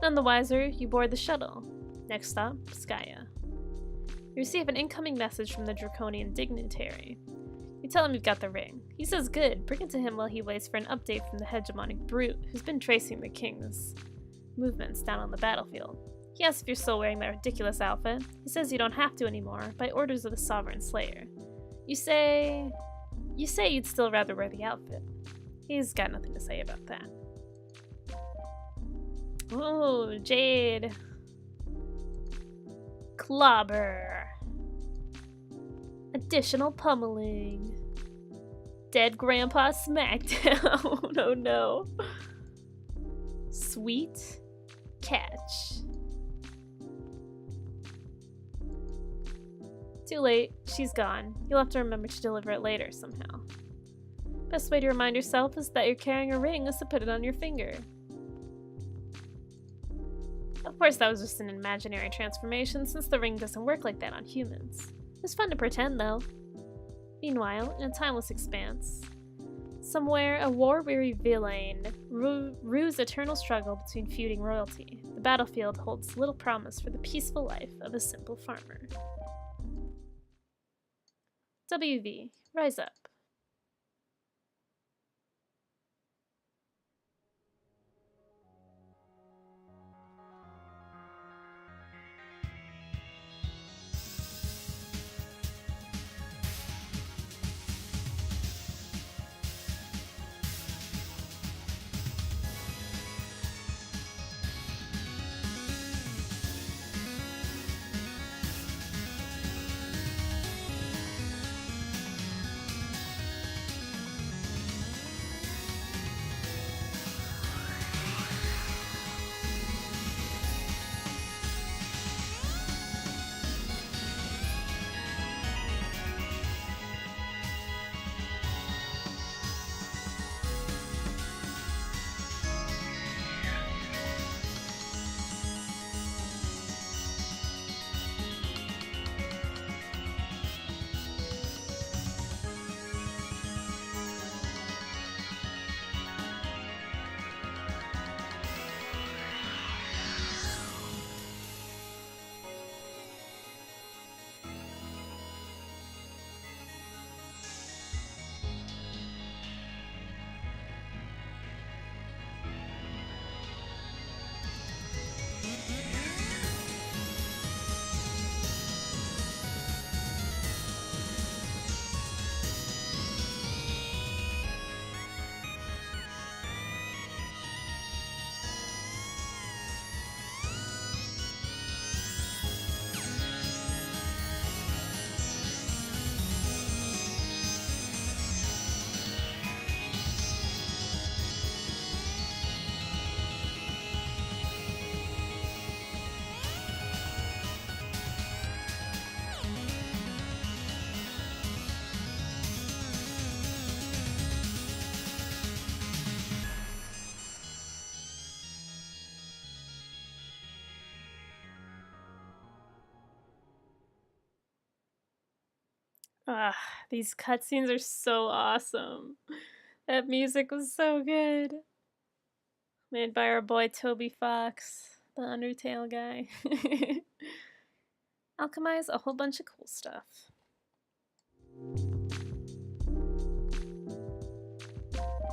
Speaker 1: None the wiser, you board the shuttle. Next stop, Skya. You receive an incoming message from the draconian dignitary. You tell him you've got the ring. He says good. Bring it to him while he waits for an update from the hegemonic brute who's been tracing the king's movements down on the battlefield. He asks if you're still wearing that ridiculous outfit. He says you don't have to anymore, by orders of the Sovereign Slayer. You say you'd still rather wear the outfit. He's got nothing to say about that. Oh, Jade. Clobber. Additional pummeling. Dead Grandpa Smackdown. Oh no. Sweet catch. Too late. She's gone. You'll have to remember to deliver it later somehow. Best way to remind yourself is that you're carrying a ring is to put it on your finger. Of course, that was just an imaginary transformation, since the ring doesn't work like that on humans. It was fun to pretend, though. Meanwhile, in a timeless expanse, somewhere a war-weary villain rues eternal struggle between feuding royalty. The battlefield holds little promise for the peaceful life of a simple farmer. WV, rise up. Ah, these cutscenes are so awesome. That music was so good. Made by our boy Toby Fox, the Undertale guy. Alchemize a whole bunch of cool stuff.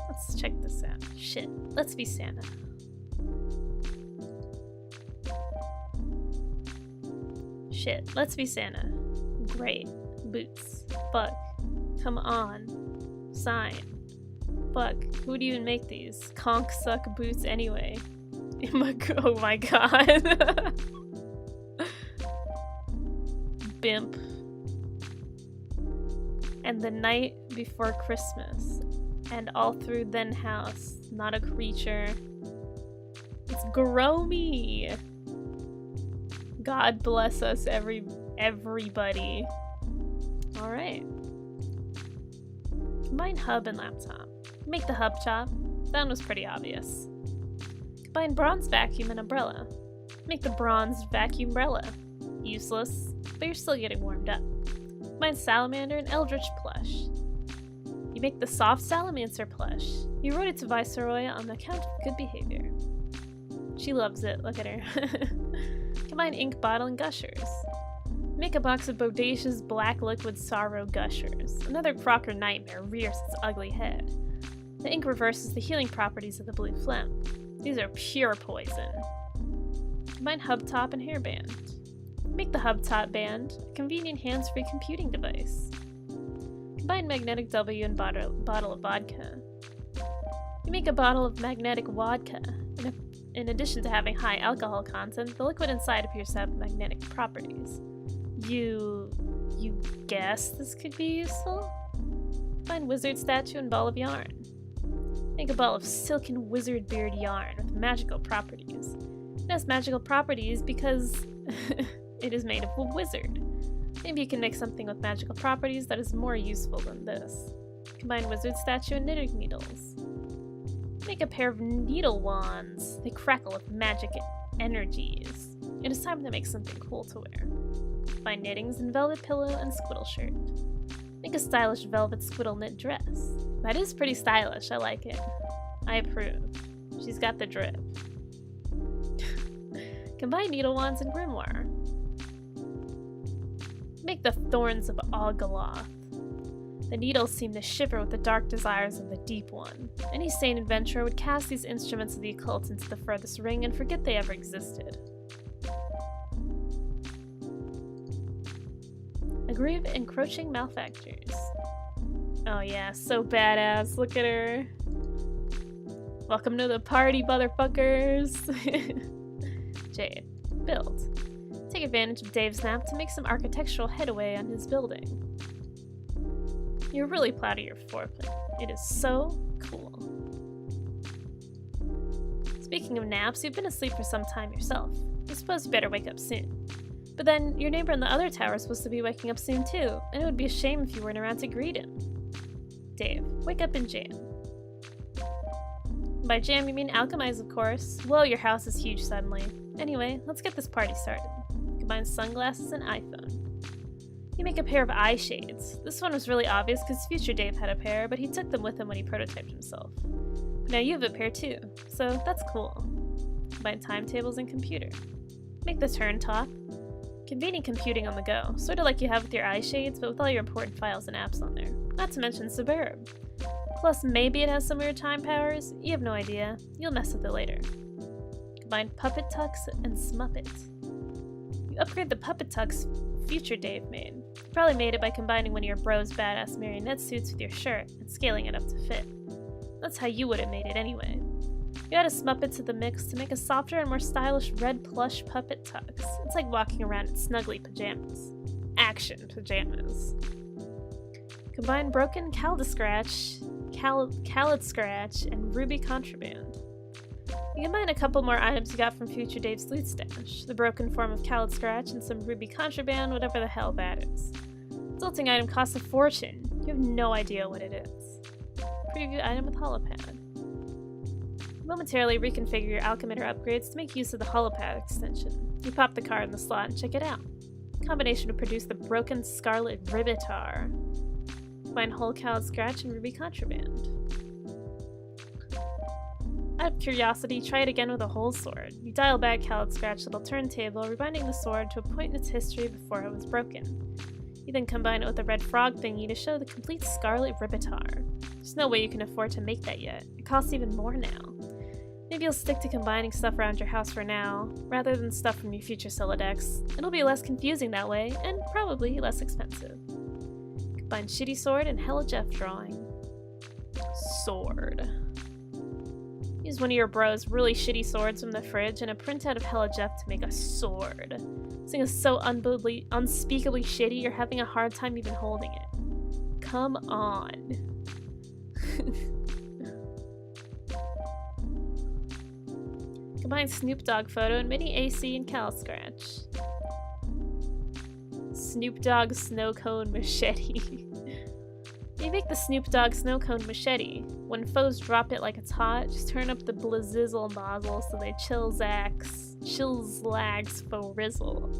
Speaker 1: Let's check this out. Shit, let's be Santa. Shit, let's be Santa. Great. Boots. Fuck. Come on. Sign. Fuck. Who would even make these? Conk suck boots anyway. Oh my god. Bimp. And the night before Christmas. And all through then house. Not a creature. It's Gromy. God bless us, everybody. Alright. Combine hub and laptop. Make the hub chop. That one was pretty obvious. Combine bronze vacuum and umbrella. Make the bronze vacuum umbrella. Useless, but you're still getting warmed up. Combine salamander and eldritch plush. You make the soft salamander plush. You wrote it to Viceroy on the account of good behavior. She loves it, look at her. Combine ink bottle and gushers. Make a box of bodacious black liquid sorrow gushers. Another Crocker nightmare rears its ugly head. The ink reverses the healing properties of the blue phlegm. These are pure poison. Combine hub top and hairband. Make the hub top band, a convenient hands-free computing device. Combine magnetic W and bottle of vodka. You make a bottle of magnetic vodka. In addition to having high alcohol content, the liquid inside appears to have magnetic properties. You guess this could be useful? Find wizard statue and ball of yarn. Make a ball of silken wizard beard yarn with magical properties. It has magical properties because it is made of a wizard. Maybe you can make something with magical properties that is more useful than this. Combine wizard statue and knitting needles. Make a pair of needle wands. They crackle with magic energies. It is time to make something cool to wear. Find knittings and velvet pillow and squiddle shirt. Make a stylish velvet squiddle knit dress. That is pretty stylish, I like it. I approve. She's got the drip. Combine needle wands and grimoire. Make the thorns of Ogaloth. The needles seem to shiver with the dark desires of the Deep One. Any sane adventurer would cast these instruments of the occult into the furthest ring and forget they ever existed. A grave of encroaching malefactors. Oh yeah, so badass. Look at her. Welcome to the party, motherfuckers. Jade. Build. Take advantage of Dave's nap to make some architectural headway on his building. You're really proud of your floor plan. It is so cool. Speaking of naps, you've been asleep for some time yourself. I suppose you better wake up soon. But then, your neighbor in the other tower is supposed to be waking up soon too, and it would be a shame if you weren't around to greet him. Dave, wake up and jam. By jam, you mean alchemize, of course. Whoa, your house is huge suddenly. Anyway, let's get this party started. Combine sunglasses and iPhone. You make a pair of eye shades. This one was really obvious because future Dave had a pair, but he took them with him when he prototyped himself. But now you have a pair too, so that's cool. Combine timetables and computer. Make the turn top. Convenient computing on the go, sort of like you have with your eye shades, but with all your important files and apps on there. Not to mention sburb. Plus, maybe it has some weird time powers. You have no idea. You'll mess with it later. Combine puppet tucks and smuppet. You upgrade the puppet tucks future Dave made. You probably made it by combining one of your bro's badass marionette suits with your shirt and scaling it up to fit. That's how you would have made it anyway. You add a smuppet to the mix to make a softer and more stylish red plush puppet tux. It's like walking around in snuggly pajamas. Action pajamas. Combine broken Khalid Scratch, and Ruby Contraband. You combine a couple more items you got from future Dave's loot stash. The broken form of Khalid Scratch and some Ruby Contraband, whatever the hell that is. Resulting item costs a fortune. You have no idea what it is. Preview item with holopad. Momentarily reconfigure your alchemitter upgrades to make use of the holopad extension. You pop the card in the slot and check it out. The combination would produce the broken scarlet ribbitar. Combine whole Khalid Scratch and Ruby Contraband. Out of curiosity, try it again with a whole sword. You dial back Khalid Scratch's little turntable, rewinding the sword to a point in its history before it was broken. You then combine it with a red frog thingy to show the complete scarlet ribbitar. There's no way you can afford to make that yet. It costs even more now. Maybe you'll stick to combining stuff around your house for now, rather than stuff from your future Solodex. It'll be less confusing that way, and probably less expensive. Combine shitty sword and Hella Jeff drawing. Sword. Use one of your bro's really shitty swords from the fridge and a printout of Hella Jeff to make a sword. This thing is so unspeakably shitty you're having a hard time even holding it. Come on. Combine Snoop Dogg photo and mini AC and Khalid Scratch. Snoop Dogg snow cone machete. You make the Snoop Dogg snow cone machete. When foes drop it like it's hot, just turn up the blizzizzle nozzle so they chill Zax. Chills lags faux rizzle.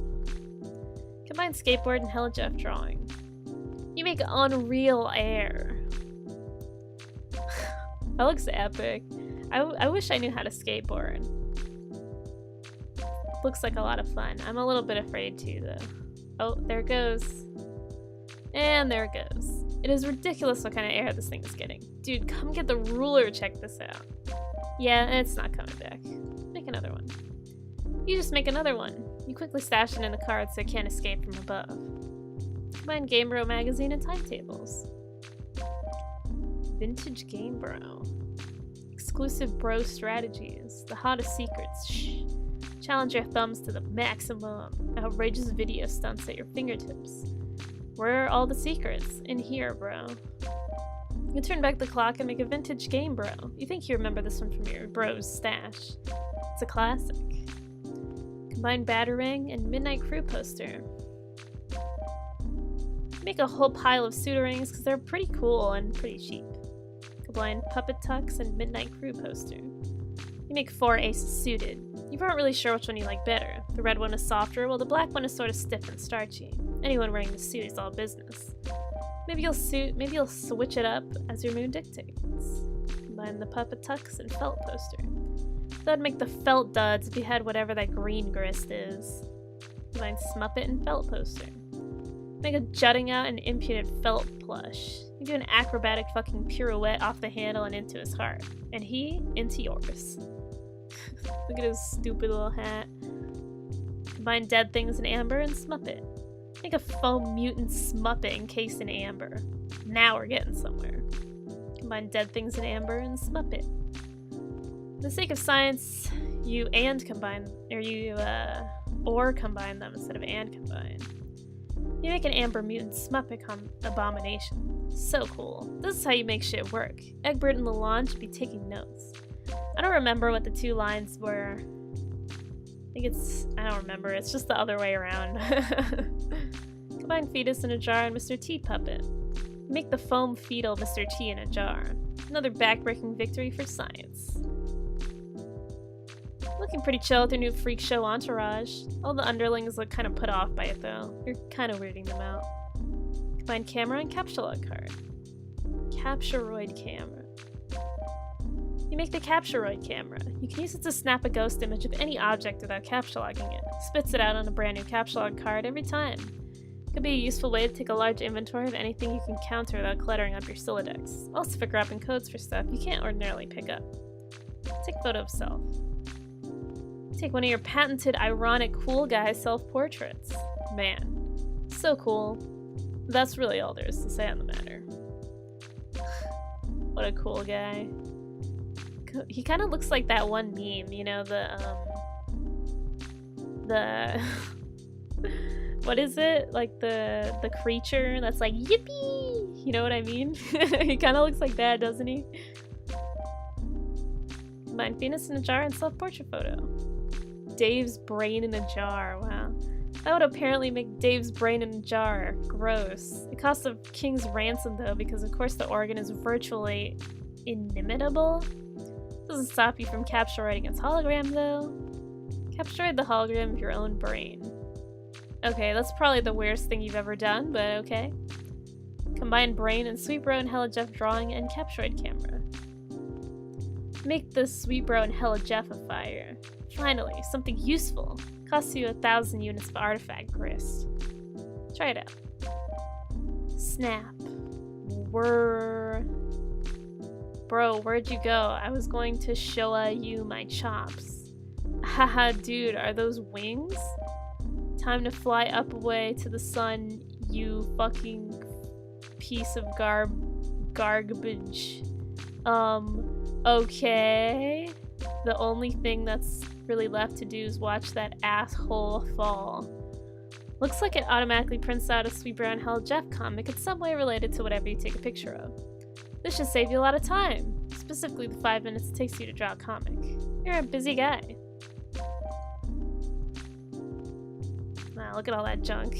Speaker 1: Combine skateboard and Hella Jeff drawing. You make unreal air. That looks epic. I wish I knew how to skateboard. Looks like a lot of fun. I'm a little bit afraid too, though. Oh, there it goes. And there it goes. It is ridiculous what kind of air this thing is getting. Dude, come get the ruler, check this out. Yeah, it's not coming back. Make another one. You just make another one. You quickly stash it in the card so it can't escape from above. Combine Game Bro magazine and timetables. Vintage Game Bro. Exclusive bro strategies. The hottest secrets. Shh. Challenge your thumbs to the maximum. Outrageous video stunts at your fingertips. Where are all the secrets? In here, bro. You turn back the clock and make a vintage game, bro. You think you remember this one from your bro's stash. It's a classic. Combine Batarang and Midnight Crew poster. Make a whole pile of pseudorings because they're pretty cool and pretty cheap. Combine Puppet Tux and Midnight Crew poster. You make 4 aces suited. You weren't really sure which one you like better. The red one is softer, while the black one is sort of stiff and starchy. Anyone wearing the suit is all business. Maybe you'll switch it up as your mood dictates. Combine the Puppet Tux and Felt poster. That'd make the Felt duds if you had whatever that green grist is. Combine Smuppet and Felt poster. Make a jutting out and impudent Felt plush. You do an acrobatic fucking pirouette off the handle and into his heart. And he into yours. Look at his stupid little hat. Combine Dead Things in Amber and Smuppet. Make a foam mutant Smuppet encased in amber. Now we're getting somewhere. Combine Dead Things in Amber and Smuppet. For the sake of science, you combine them instead of and combine. You make an amber mutant Smuppet abomination. So cool. This is how you make shit work. Egbert and Lalonde should be taking notes. I don't remember what the 2 lines were. I don't remember. It's just the other way around. Combine Fetus in a jar and Mr. T puppet. Make the foam fetal Mr. T in a jar. Another backbreaking victory for science. Looking pretty chill with your new freak show entourage. All the underlings look kind of put off by it though. You're kind of weirding them out. Combine camera and capsulog card. Capturoid camera. You make the Capturoid camera. You can use it to snap a ghost image of any object without capsulogging it. Spits it out on a brand new capsulog card every time. Could be a useful way to take a large inventory of anything you can counter without cluttering up your Sylladex. Also for grabbing codes for stuff you can't ordinarily pick up. Take photo of self. Take one of your patented ironic cool guy self-portraits. Man, so cool. That's really all there is to say on the matter. What a cool guy. He kind of looks like that one meme, you know, what is it? Like the creature that's like, yippee! You know what I mean? He kind of looks like that, doesn't he? Combine Venus in a jar and self-portrait photo. Dave's brain in a jar, wow. That would apparently make Dave's brain in a jar. Gross. It costs a king's ransom though, because of course the organ is virtually inimitable. Doesn't stop you from capturing its hologram though. Capture the hologram of your own brain. Okay, that's probably the weirdest thing you've ever done, but okay. Combine brain and Sweetbro and Hella Jeff drawing and Capturoid camera. Make the Sweetbro and Hella Jeff a fire. Finally, something useful. Costs you 1,000 units of artifact grist. Try it out. Snap. Bro, where'd you go? I was going to show you my chops. Haha, dude, are those wings? Time to fly up away to the sun, you fucking piece of garbage. Okay. The only thing that's really left to do is watch that asshole fall. Looks like it automatically prints out a Sweet Brown Hell Jeff comic in some way related to whatever you take a picture of. This should save you a lot of time, specifically the 5 minutes it takes you to draw a comic. You're a busy guy. Wow, look at all that junk.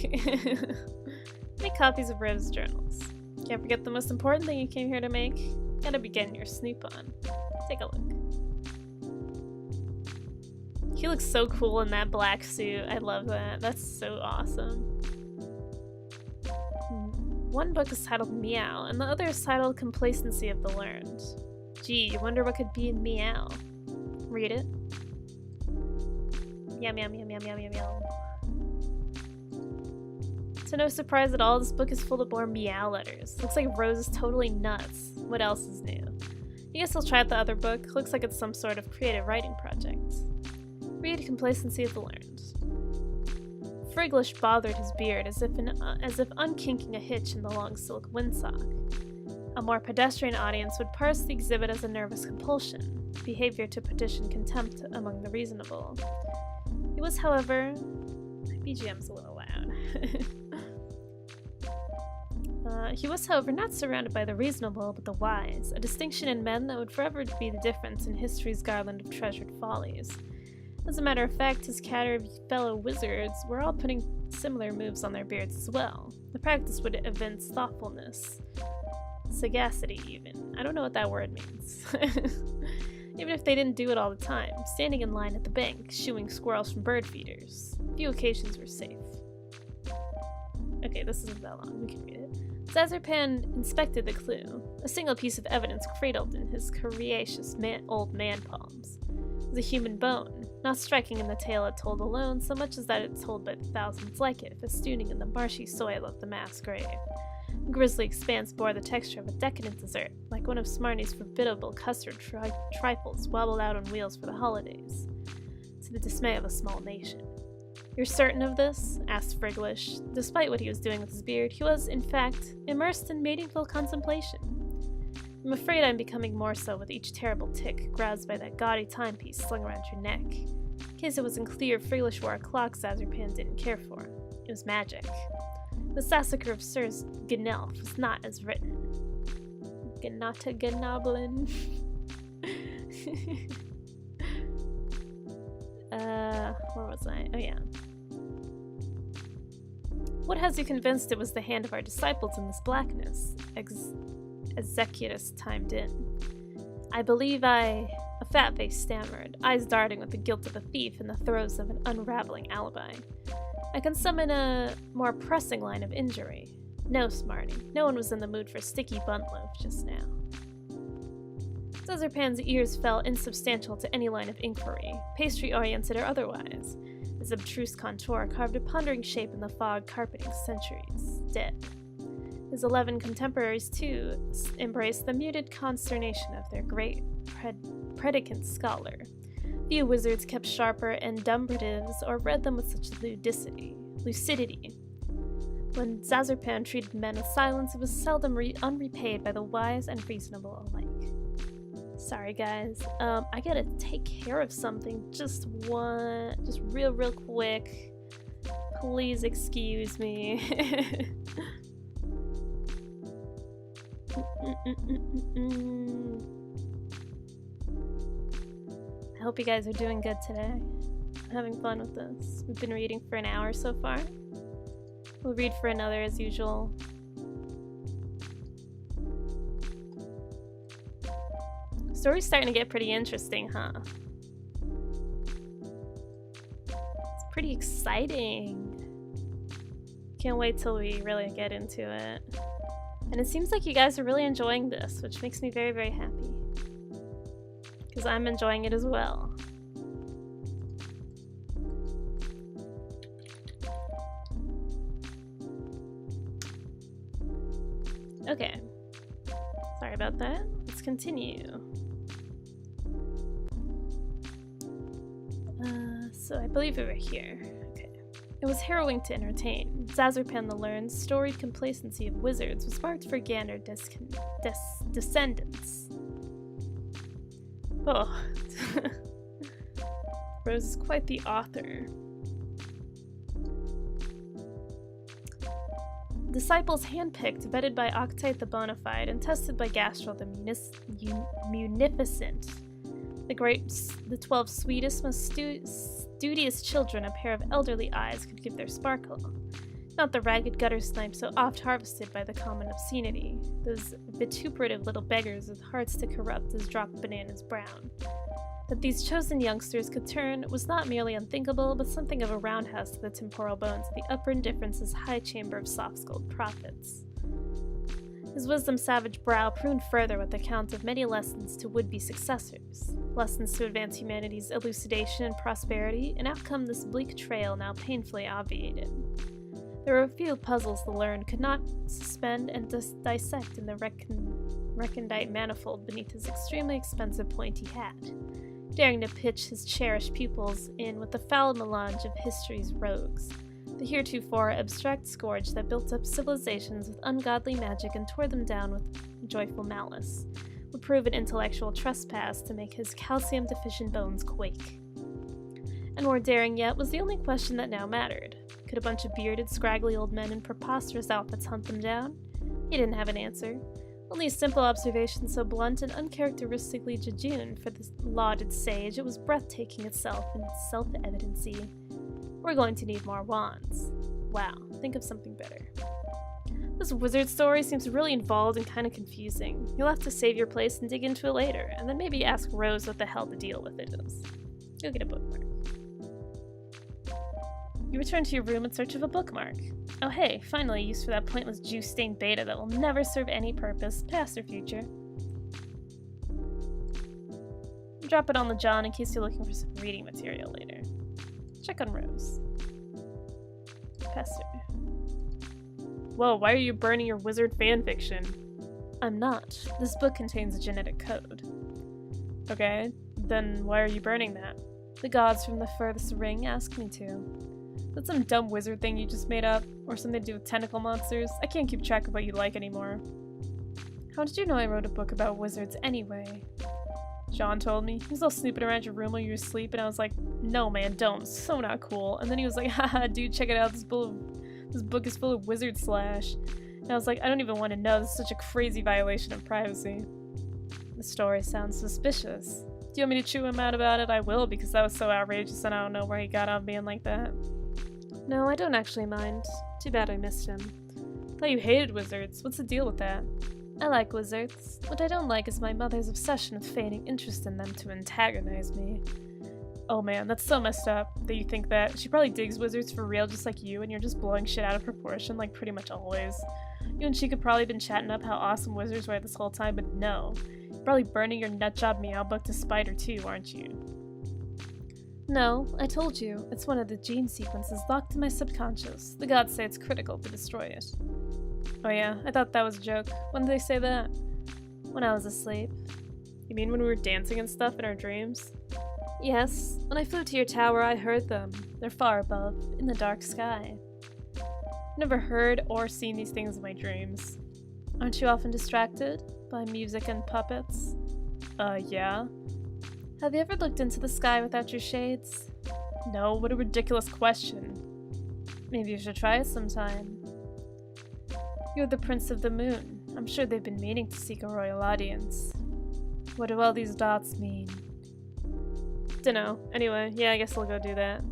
Speaker 1: Make copies of Riv's journals. Can't forget the most important thing you came here to make. Gotta be getting your snoop on. Take a look. He looks so cool in that black suit. I love that. That's so awesome. One book is titled Meow, and the other is titled Complacency of the Learned. Gee, you wonder what could be in Meow. Read it. Meow, meow, meow, meow, meow, meow, meow. So no surprise at all, this book is full of more meow letters. Looks like Rose is totally nuts. What else is new? I guess I'll try out the other book. Looks like it's some sort of creative writing project. Read Complacency of the Learned. Friglish bothered his beard as if unkinking a hitch in the long silk windsock. A more pedestrian audience would parse the exhibit as a nervous compulsion, behavior to petition contempt among the reasonable. He was, however... My BGM's a little loud. He was, however, not surrounded by the reasonable, but the wise, a distinction in men that would forever be the difference in history's garland of treasured follies. As a matter of fact, his cattered fellow wizards were all putting similar moves on their beards as well. The practice would evince thoughtfulness. Sagacity, even. I don't know what that word means. Even if they didn't do it all the time, standing in line at the bank, shooing squirrels from bird feeders. Few occasions were safe. Okay, this isn't that long. We can read it. Zazarpan inspected the clue, a single piece of evidence cradled in his coriaceous old man palms. It was a human bone, not striking in the tale it told alone so much as that it told by the thousands like it, festooning in the marshy soil of the mass grave. The grisly expanse bore the texture of a decadent dessert, like one of Smarty's forbiddable custard trifles wobbled out on wheels for the holidays, to the dismay of a small nation. "You're certain of this?" asked Friglish. Despite what he was doing with his beard, he was, in fact, immersed in meaningful contemplation. "I'm afraid I'm becoming more so with each terrible tick groused by that gaudy timepiece slung around your neck." In case it wasn't clear, Friglish wore a clock Zazarpan didn't care for. It was magic. The Sassacre of Sirs Gnelf was not as written. Gnata Gnoblin. Where was I? Oh yeah. "What has you convinced it was the hand of our disciples in this blackness?" Ezechius chimed in. "I believe a fat face stammered, eyes darting with the guilt of a thief in the throes of an unraveling alibi. "I can summon a more pressing line of injury. No, Smarty, no one was in the mood for sticky bunt loaf just now." Zazarpan's ears fell insubstantial to any line of inquiry, pastry-oriented or otherwise. His abstruse contour carved a pondering shape in the fog carpeting centuries, dead. His 11 contemporaries, too, embraced the muted consternation of their great predicant scholar. Few wizards kept sharper indumbratives or read them with such lucidity. When Zazarpan treated men with silence, it was seldom unrepaid by the wise and reasonable alike. Sorry, guys. I gotta take care of something. Just real quick. Please excuse me. I hope you guys are doing good today. I'm having fun with this. We've been reading for an hour so far. We'll read for another as usual. Story's starting to get pretty interesting, huh? It's pretty exciting. Can't wait till we really get into it. And it seems like you guys are really enjoying this, which makes me very, very happy. Because I'm enjoying it as well. Okay. Sorry about that. Let's continue. So I believe we were here. Okay. It was harrowing to entertain. Zazarpan the Learned's storied complacency of wizards was marked for Gander descendants. Oh. Rose is quite the author. Disciples handpicked, vetted by Octite the Bonafide, and tested by Gastrel the Munificent. The 12 sweetest, most studious children a pair of elderly eyes could give their sparkle. Not the ragged gutter snipe so oft harvested by the common obscenity, those vituperative little beggars with hearts to corrupt as dropped bananas brown. That these chosen youngsters could turn was not merely unthinkable, but something of a roundhouse to the temporal bones of the upper indifference's high chamber of soft-skulled prophets. His wisdom-savage brow pruned further with accounts of many lessons to would-be successors, lessons to advance humanity's elucidation and prosperity, and out come this bleak trail now painfully obviated. There were a few puzzles the learned could not suspend and dissect in the recondite manifold beneath his extremely expensive pointy hat, daring to pitch his cherished pupils in with the foul melange of history's rogues, the heretofore abstract scourge that built up civilizations with ungodly magic and tore them down with joyful malice, would prove an intellectual trespass to make his calcium-deficient bones quake. And more daring yet was the only question that now mattered. Could a bunch of bearded, scraggly old men in preposterous outfits hunt them down? He didn't have an answer. Only a simple observation so blunt and uncharacteristically jejune for the lauded sage it was breathtaking itself in its self-evidency. We're going to need more wands. Wow, think of something better. This wizard story seems really involved and kind of confusing. You'll have to save your place and dig into it later, and then maybe ask Rose what the hell the deal with it is. You'll get a bookmark. You return to your room in search of a bookmark. Oh hey, finally use for that pointless juice-stained beta that will never serve any purpose, past or future. Drop it on the John in case you're looking for some reading material later. Check on Rose. Pester. Whoa, why are you burning your wizard fanfiction? I'm not. This book contains a genetic code. Okay, then why are you burning that? The gods from the furthest ring asked me to. That's some dumb wizard thing you just made up, or something to do with tentacle monsters. I can't keep track of what you like anymore. How did you know I wrote a book about wizards anyway? John told me. He was all snooping around your room while you were asleep, and I was like, no man, don't. So not cool. And then he was like, haha, dude, check it out. This book is full of wizard slash. And I was like, I don't even want to know. This is such a crazy violation of privacy. The story sounds suspicious. Do you want me to chew him out about it? I will, because that was so outrageous and I don't know where he got on being like that. No, I don't actually mind. Too bad I missed him. Thought you hated wizards. What's the deal with that? I like wizards. What I don't like is my mother's obsession with feigning interest in them to antagonize me. Oh man, that's so messed up that you think that. She probably digs wizards for real just like you, and you're just blowing shit out of proportion like pretty much always. You and she could probably been chatting up how awesome wizards were this whole time, but no. You're probably burning your nutjob meow book to spite her too, aren't you? No, I told you. It's one of the gene sequences locked in my subconscious. The gods say it's critical to destroy it. Oh yeah, I thought that was a joke. When did they say that? When I was asleep. You mean when we were dancing and stuff in our dreams? Yes. When I flew to your tower, I heard them. They're far above, in the dark sky. I've never heard or seen these things in my dreams. Aren't you often distracted by music and puppets? Yeah. Have you ever looked into the sky without your shades? No, what a ridiculous question. Maybe you should try it sometime. You're the Prince of the Moon. I'm sure they've been meaning to seek a royal audience. What do all these dots mean? Dunno. Anyway, yeah, I guess I'll go do that.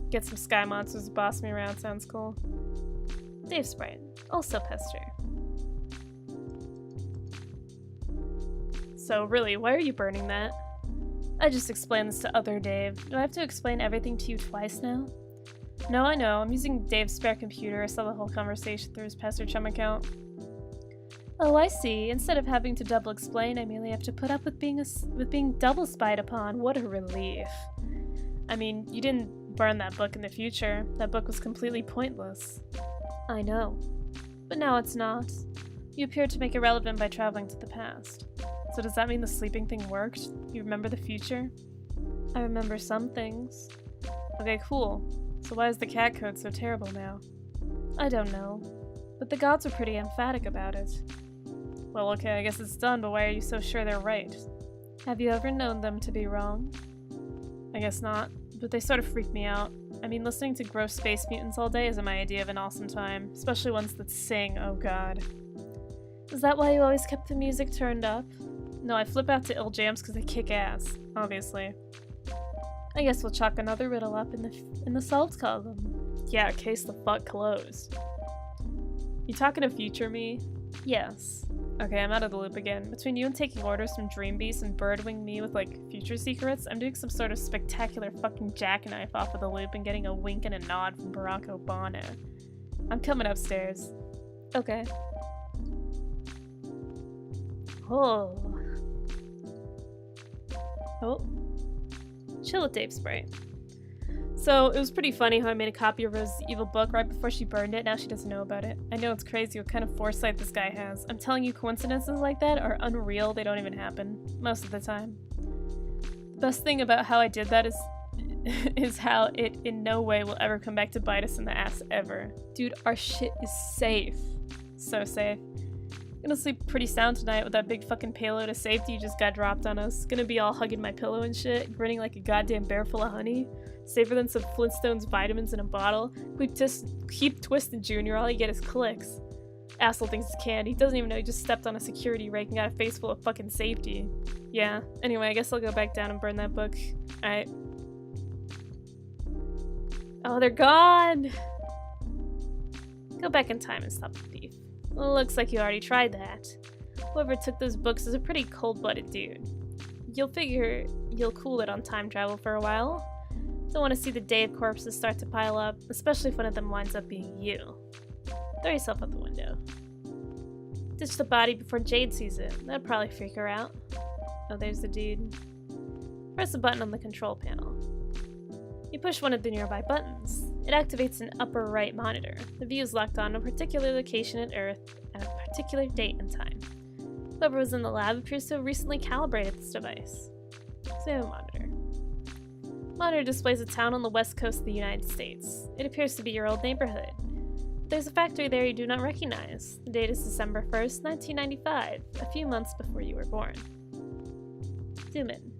Speaker 1: Get some sky monsters to boss me around, sounds cool. Dave Sprite. Also Pester. So really, why are you burning that? I just explained this to other Dave. Do I have to explain everything to you twice now? No, I know. I'm using Dave's spare computer. I saw the whole conversation through his Pester Chum account. Oh, I see. Instead of having to double explain, I merely have to put up with being double spied upon. What a relief. I mean, you didn't burn that book in the future. That book was completely pointless. I know. But now it's not. You appeared to make it relevant by traveling to the past. So does that mean the sleeping thing worked? You remember the future? I remember some things. Okay, cool. So why is the cat code so terrible now? I don't know. But the gods were pretty emphatic about it. Well, okay, I guess it's done, but why are you so sure they're right? Have you ever known them to be wrong? I guess not, but they sort of freak me out. I mean, listening to gross space mutants all day isn't my idea of an awesome time, especially ones that sing, oh god. Is that why you always kept the music turned up? No, I flip out to ill jams because they kick ass, obviously. I guess we'll chalk another riddle up in the solved column. Yeah, case the fuck closed. You talking to future me? Yes. Okay, I'm out of the loop again. Between you and taking orders from Dream Beast and birdwing me with, like, future secrets, I'm doing some sort of spectacular fucking jackknife off of the loop and getting a wink and a nod from Barack Obama. I'm coming upstairs. Okay. Oh. Oh. Chill with Dave Sprite. So, it was pretty funny how I made a copy of Rose's evil book right before she burned it. Now she doesn't know about it. I know it's crazy what kind of foresight this guy has. I'm telling you, coincidences like that are unreal. They don't even happen. Most of the time. The best thing about how I did that is how it in no way will ever come back to bite us in the ass ever. Dude, our shit is safe. So safe. Gonna sleep pretty sound tonight with that big fucking payload of safety you just got dropped on us. Gonna be all hugging my pillow and shit, grinning like a goddamn bear full of honey. Safer than some Flintstones vitamins in a bottle. We just keep twisting, Junior. All you get is clicks. Asshole thinks it's candy. Doesn't even know he just stepped on a security rake and got a face full of fucking safety. Yeah. Anyway, I guess I'll go back down and burn that book. Alright. Oh, they're gone! Go back in time and stop the thief. Well, looks like you already tried that. Whoever took those books is a pretty cold-blooded dude. You'll figure you'll cool it on time travel for a while. Don't want to see the day of corpses start to pile up, especially if one of them winds up being you. Throw yourself out the window. Ditch the body before Jade sees it. That'd probably freak her out. Oh, there's the dude. Press a button on the control panel. You push one of the nearby buttons. It activates an upper right monitor. The view is locked on a particular location on Earth at a particular date and time. Whoever was in the lab appears to have recently calibrated this device. Zoom monitor. Monitor displays a town on the west coast of the United States. It appears to be your old neighborhood. There's a factory there you do not recognize. The date is December 1st, 1995, a few months before you were born. Zoom in.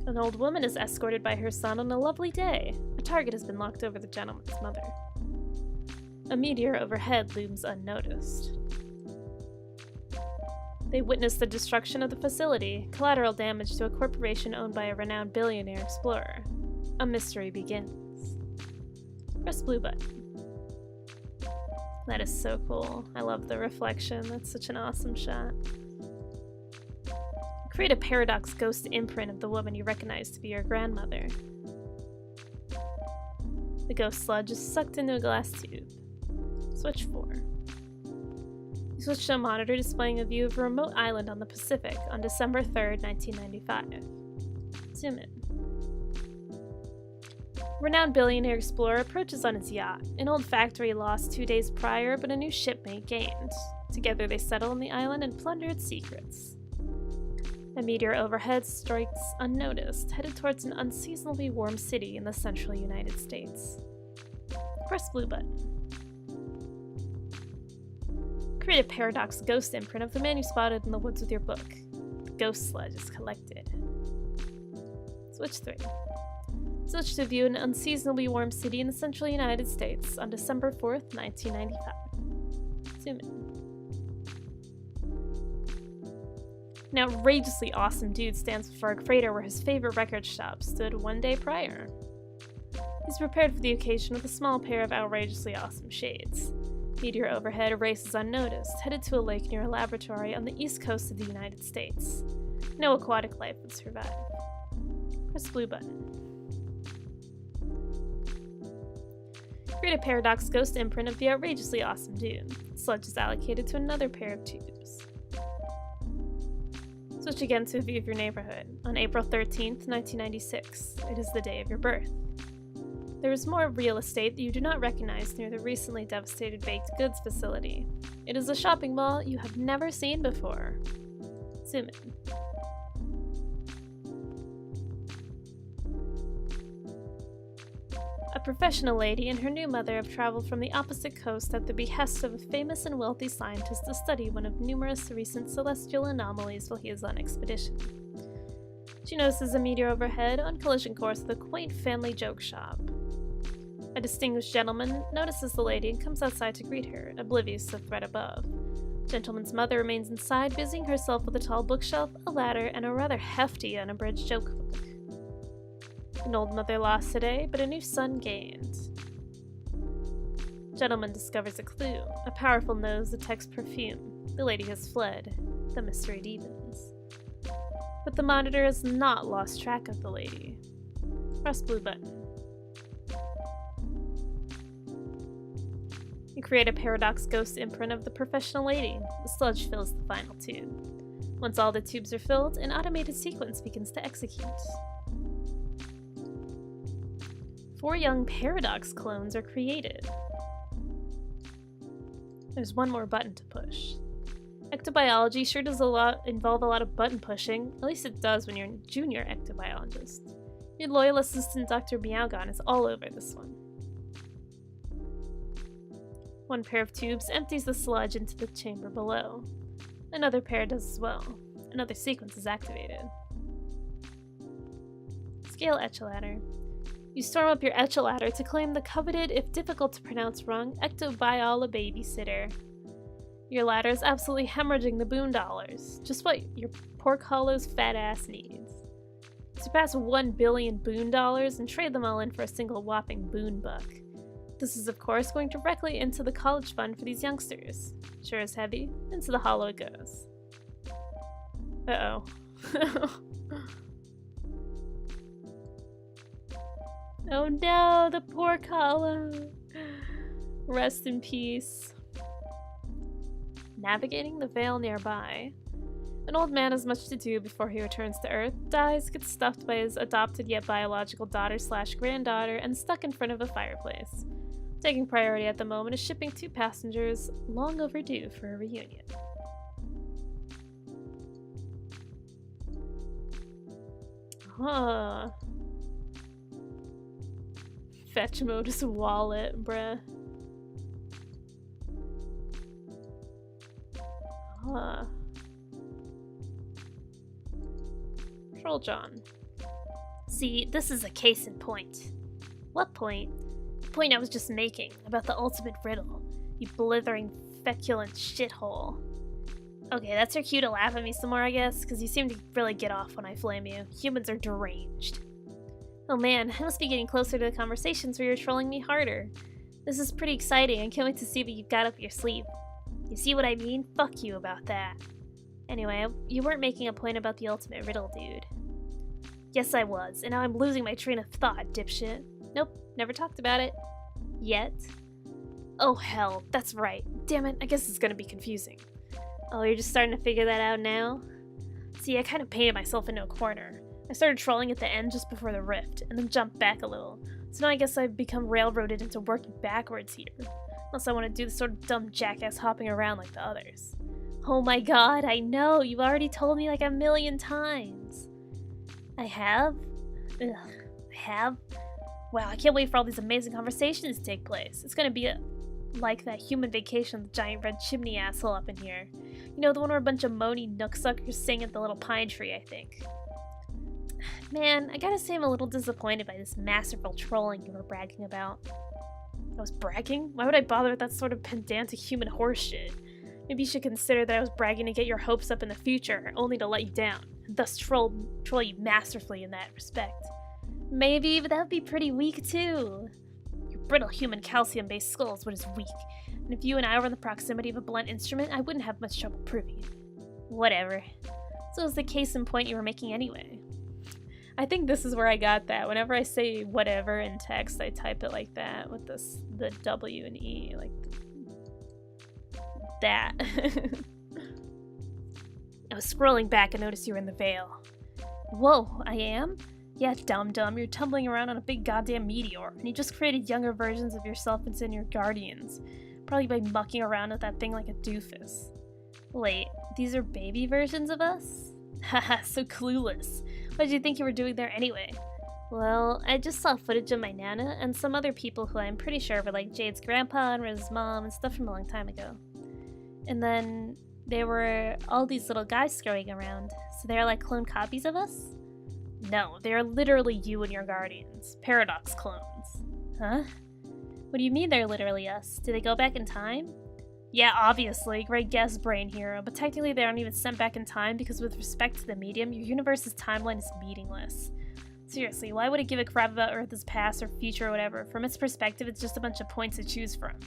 Speaker 1: An old woman is escorted by her son on a lovely day. A target has been locked over the gentleman's mother. A meteor overhead looms unnoticed. They witness the destruction of the facility, collateral damage to a corporation owned by a renowned billionaire explorer. A mystery begins. Press blue button. That is so cool. I love the reflection. That's such an awesome shot. Create a paradox ghost imprint of the woman you recognize to be your grandmother. The ghost sludge is sucked into a glass tube. Switch 4. You switch to a monitor displaying a view of a remote island on the Pacific on December 3rd, 1995. Zoom in. Renowned billionaire explorer approaches on his yacht. An old factory lost 2 days prior, but a new shipmate gained. Together they settle on the island and plunder its secrets. A meteor overhead strikes unnoticed, headed towards an unseasonably warm city in the central United States. Press blue button. Create a paradox ghost imprint of the man you spotted in the woods with your book. The ghost sludge is collected. Switch 3. Switch to view an unseasonably warm city in the central United States on December 4th, 1995. Zoom in. An outrageously awesome dude stands before a crater where his favorite record shop stood 1 day prior. He's prepared for the occasion with a small pair of outrageously awesome shades. Meteor overhead erases unnoticed, headed to a lake near a laboratory on the east coast of the United States. No aquatic life would survive. Press blue button. Create a paradox ghost imprint of the outrageously awesome dude. Sludge is allocated to another pair of tubes. Switch again to a view of your neighborhood. On April 13th, 1996, it is the day of your birth. There is more real estate that you do not recognize near the recently devastated baked goods facility. It is a shopping mall you have never seen before. Zoom in. A professional lady and her new mother have traveled from the opposite coast at the behest of a famous and wealthy scientist to study one of numerous recent celestial anomalies while he is on expedition. She notices a meteor overhead on collision course with a quaint family joke shop. A distinguished gentleman notices the lady and comes outside to greet her, oblivious of threat above. The gentleman's mother remains inside, busying herself with a tall bookshelf, a ladder, and a rather hefty unabridged joke book. An old mother lost today, but a new son gained. Gentleman discovers a clue. A powerful nose detects perfume. The lady has fled. The mystery deepens. But the monitor has not lost track of the lady. Press blue button. You create a paradox ghost imprint of the professional lady. The sludge fills the final tube. Once all the tubes are filled, an automated sequence begins to execute. 4 young paradox clones are created. There's one more button to push. Ectobiology sure does involve a lot of button pushing. At least it does when you're a junior ectobiologist. Your loyal assistant Dr. Meowgon is all over this one. One pair of tubes empties the sludge into the chamber below. Another pair does as well. Another sequence is activated. Scale Etchelader. You storm up your Etchelader to claim the coveted, if difficult to pronounce wrong, Ectobiola babysitter. Your ladder is absolutely hemorrhaging the boon dollars, just what your pork hollow's fat ass needs. Surpass 1 billion boon dollars and trade them all in for a single whopping boon buck. This is, of course, going directly into the college fund for these youngsters. Sure as heavy, into the hollow it goes. Uh-oh. Oh no, the poor hollow. Rest in peace. Navigating the Veil nearby. An old man has much to do before he returns to Earth, dies, gets stuffed by his adopted yet biological daughter/granddaughter, and stuck in front of a fireplace. Taking priority at the moment is shipping 2 passengers, long overdue for a reunion. Huh. Fetch mode is a wallet, bruh. Huh. Troll John. See, this is a case in point. What point? The point I was just making, about the ultimate riddle. You blithering, feculent shithole. Okay, that's your cue to laugh at me some more, I guess, because you seem to really get off when I flame you. Humans are deranged. Oh man, I must be getting closer to the conversations where you're trolling me harder. This is pretty exciting. I can't wait to see what you've got up your sleeve. You see what I mean? Fuck you about that. Anyway, you weren't making a point about the ultimate riddle, dude. Yes, I was, and now I'm losing my train of thought, dipshit. Nope, never talked about it. Yet. Oh hell, that's right. Damn it, I guess it's gonna be confusing. Oh, you're just starting to figure that out now? See, I kind of painted myself into a corner. I started trolling at the end just before the rift, and then jumped back a little. So now I guess I've become railroaded into working backwards here. Unless I want to do the sort of dumb jackass hopping around like the others. Oh my god, I know! You've already told me like 1,000,000 times! I have? Ugh, I have? Wow, I can't wait for all these amazing conversations to take place. It's gonna be like that human vacation with the giant red chimney asshole up in here. You know, the one where a bunch of moany nooksuckers sing at the little pine tree, I think. Man, I gotta say I'm a little disappointed by this masterful trolling you were bragging about. I was bragging? Why would I bother with that sort of pedantic human horseshit? Maybe you should consider that I was bragging to get your hopes up in the future, only to let you down, and thus troll you masterfully in that respect. Maybe, but that would be pretty weak too. Your brittle human calcium-based skull is what is weak, and if you and I were in the proximity of a blunt instrument, I wouldn't have much trouble proving it. Whatever. So is the case in point you were making anyway. I think this is where I got that. Whenever I say whatever in text, I type it like that with the W and E, like that. I was scrolling back and noticed you were in the Veil. Whoa, I am? Yeah, dum-dum, you're tumbling around on a big goddamn meteor, and you just created younger versions of yourself and your guardians. Probably by mucking around with that thing like a doofus. Wait, these are baby versions of us? Haha, so clueless. What did you think you were doing there anyway? Well, I just saw footage of my Nana and some other people who I'm pretty sure were like Jade's grandpa and Riz's mom and stuff from a long time ago. And then there were all these little guys scurrying around, so they're like clone copies of us? No, they're literally you and your guardians. Paradox clones. Huh? What do you mean they're literally us? Do they go back in time? Yeah, obviously, great guess, brain hero, but technically they aren't even sent back in time because with respect to the medium, your universe's timeline is meaningless. Seriously, why would it give a crap about Earth's past or future or whatever? From its perspective, it's just a bunch of points to choose from.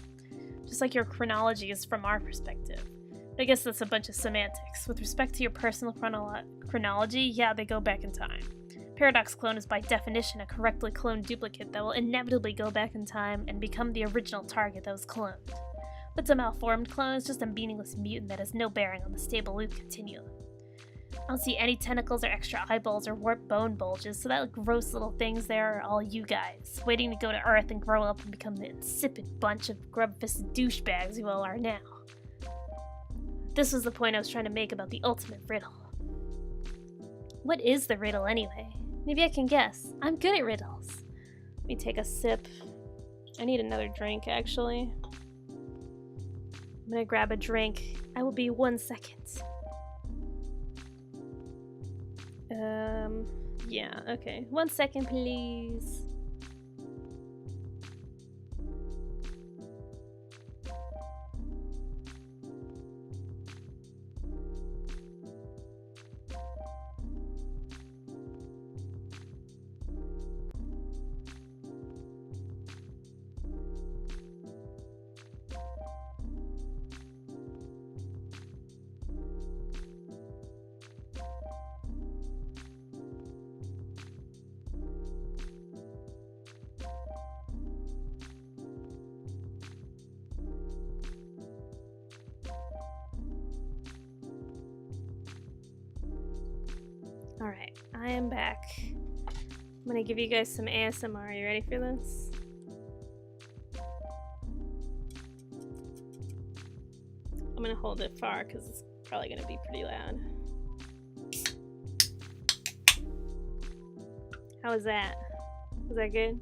Speaker 1: just like your chronology is from our perspective. I guess that's a bunch of semantics. With respect to your personal chronology, yeah, they go back in time. Paradox clone is by definition a correctly cloned duplicate that will inevitably go back in time and become the original target that was cloned. But a malformed clone is just a meaningless mutant that has no bearing on the stable loop continuum. I don't see any tentacles or extra eyeballs or warped bone bulges, so that gross little things there are all you guys, waiting to go to Earth and grow up and become the insipid bunch of grub-fisted douchebags you all are now. This was the point I was trying to make about the ultimate riddle. What is the riddle anyway? Maybe I can guess. I'm good at riddles. Let me take a sip. I need another drink, actually. I'm gonna grab a drink. I will be 1 second. Yeah, okay. 1 second, please. Alright, I am back. I'm gonna give you guys some ASMR. Are you ready for this? I'm gonna hold it far because it's probably gonna be pretty loud. How was that? Was that good?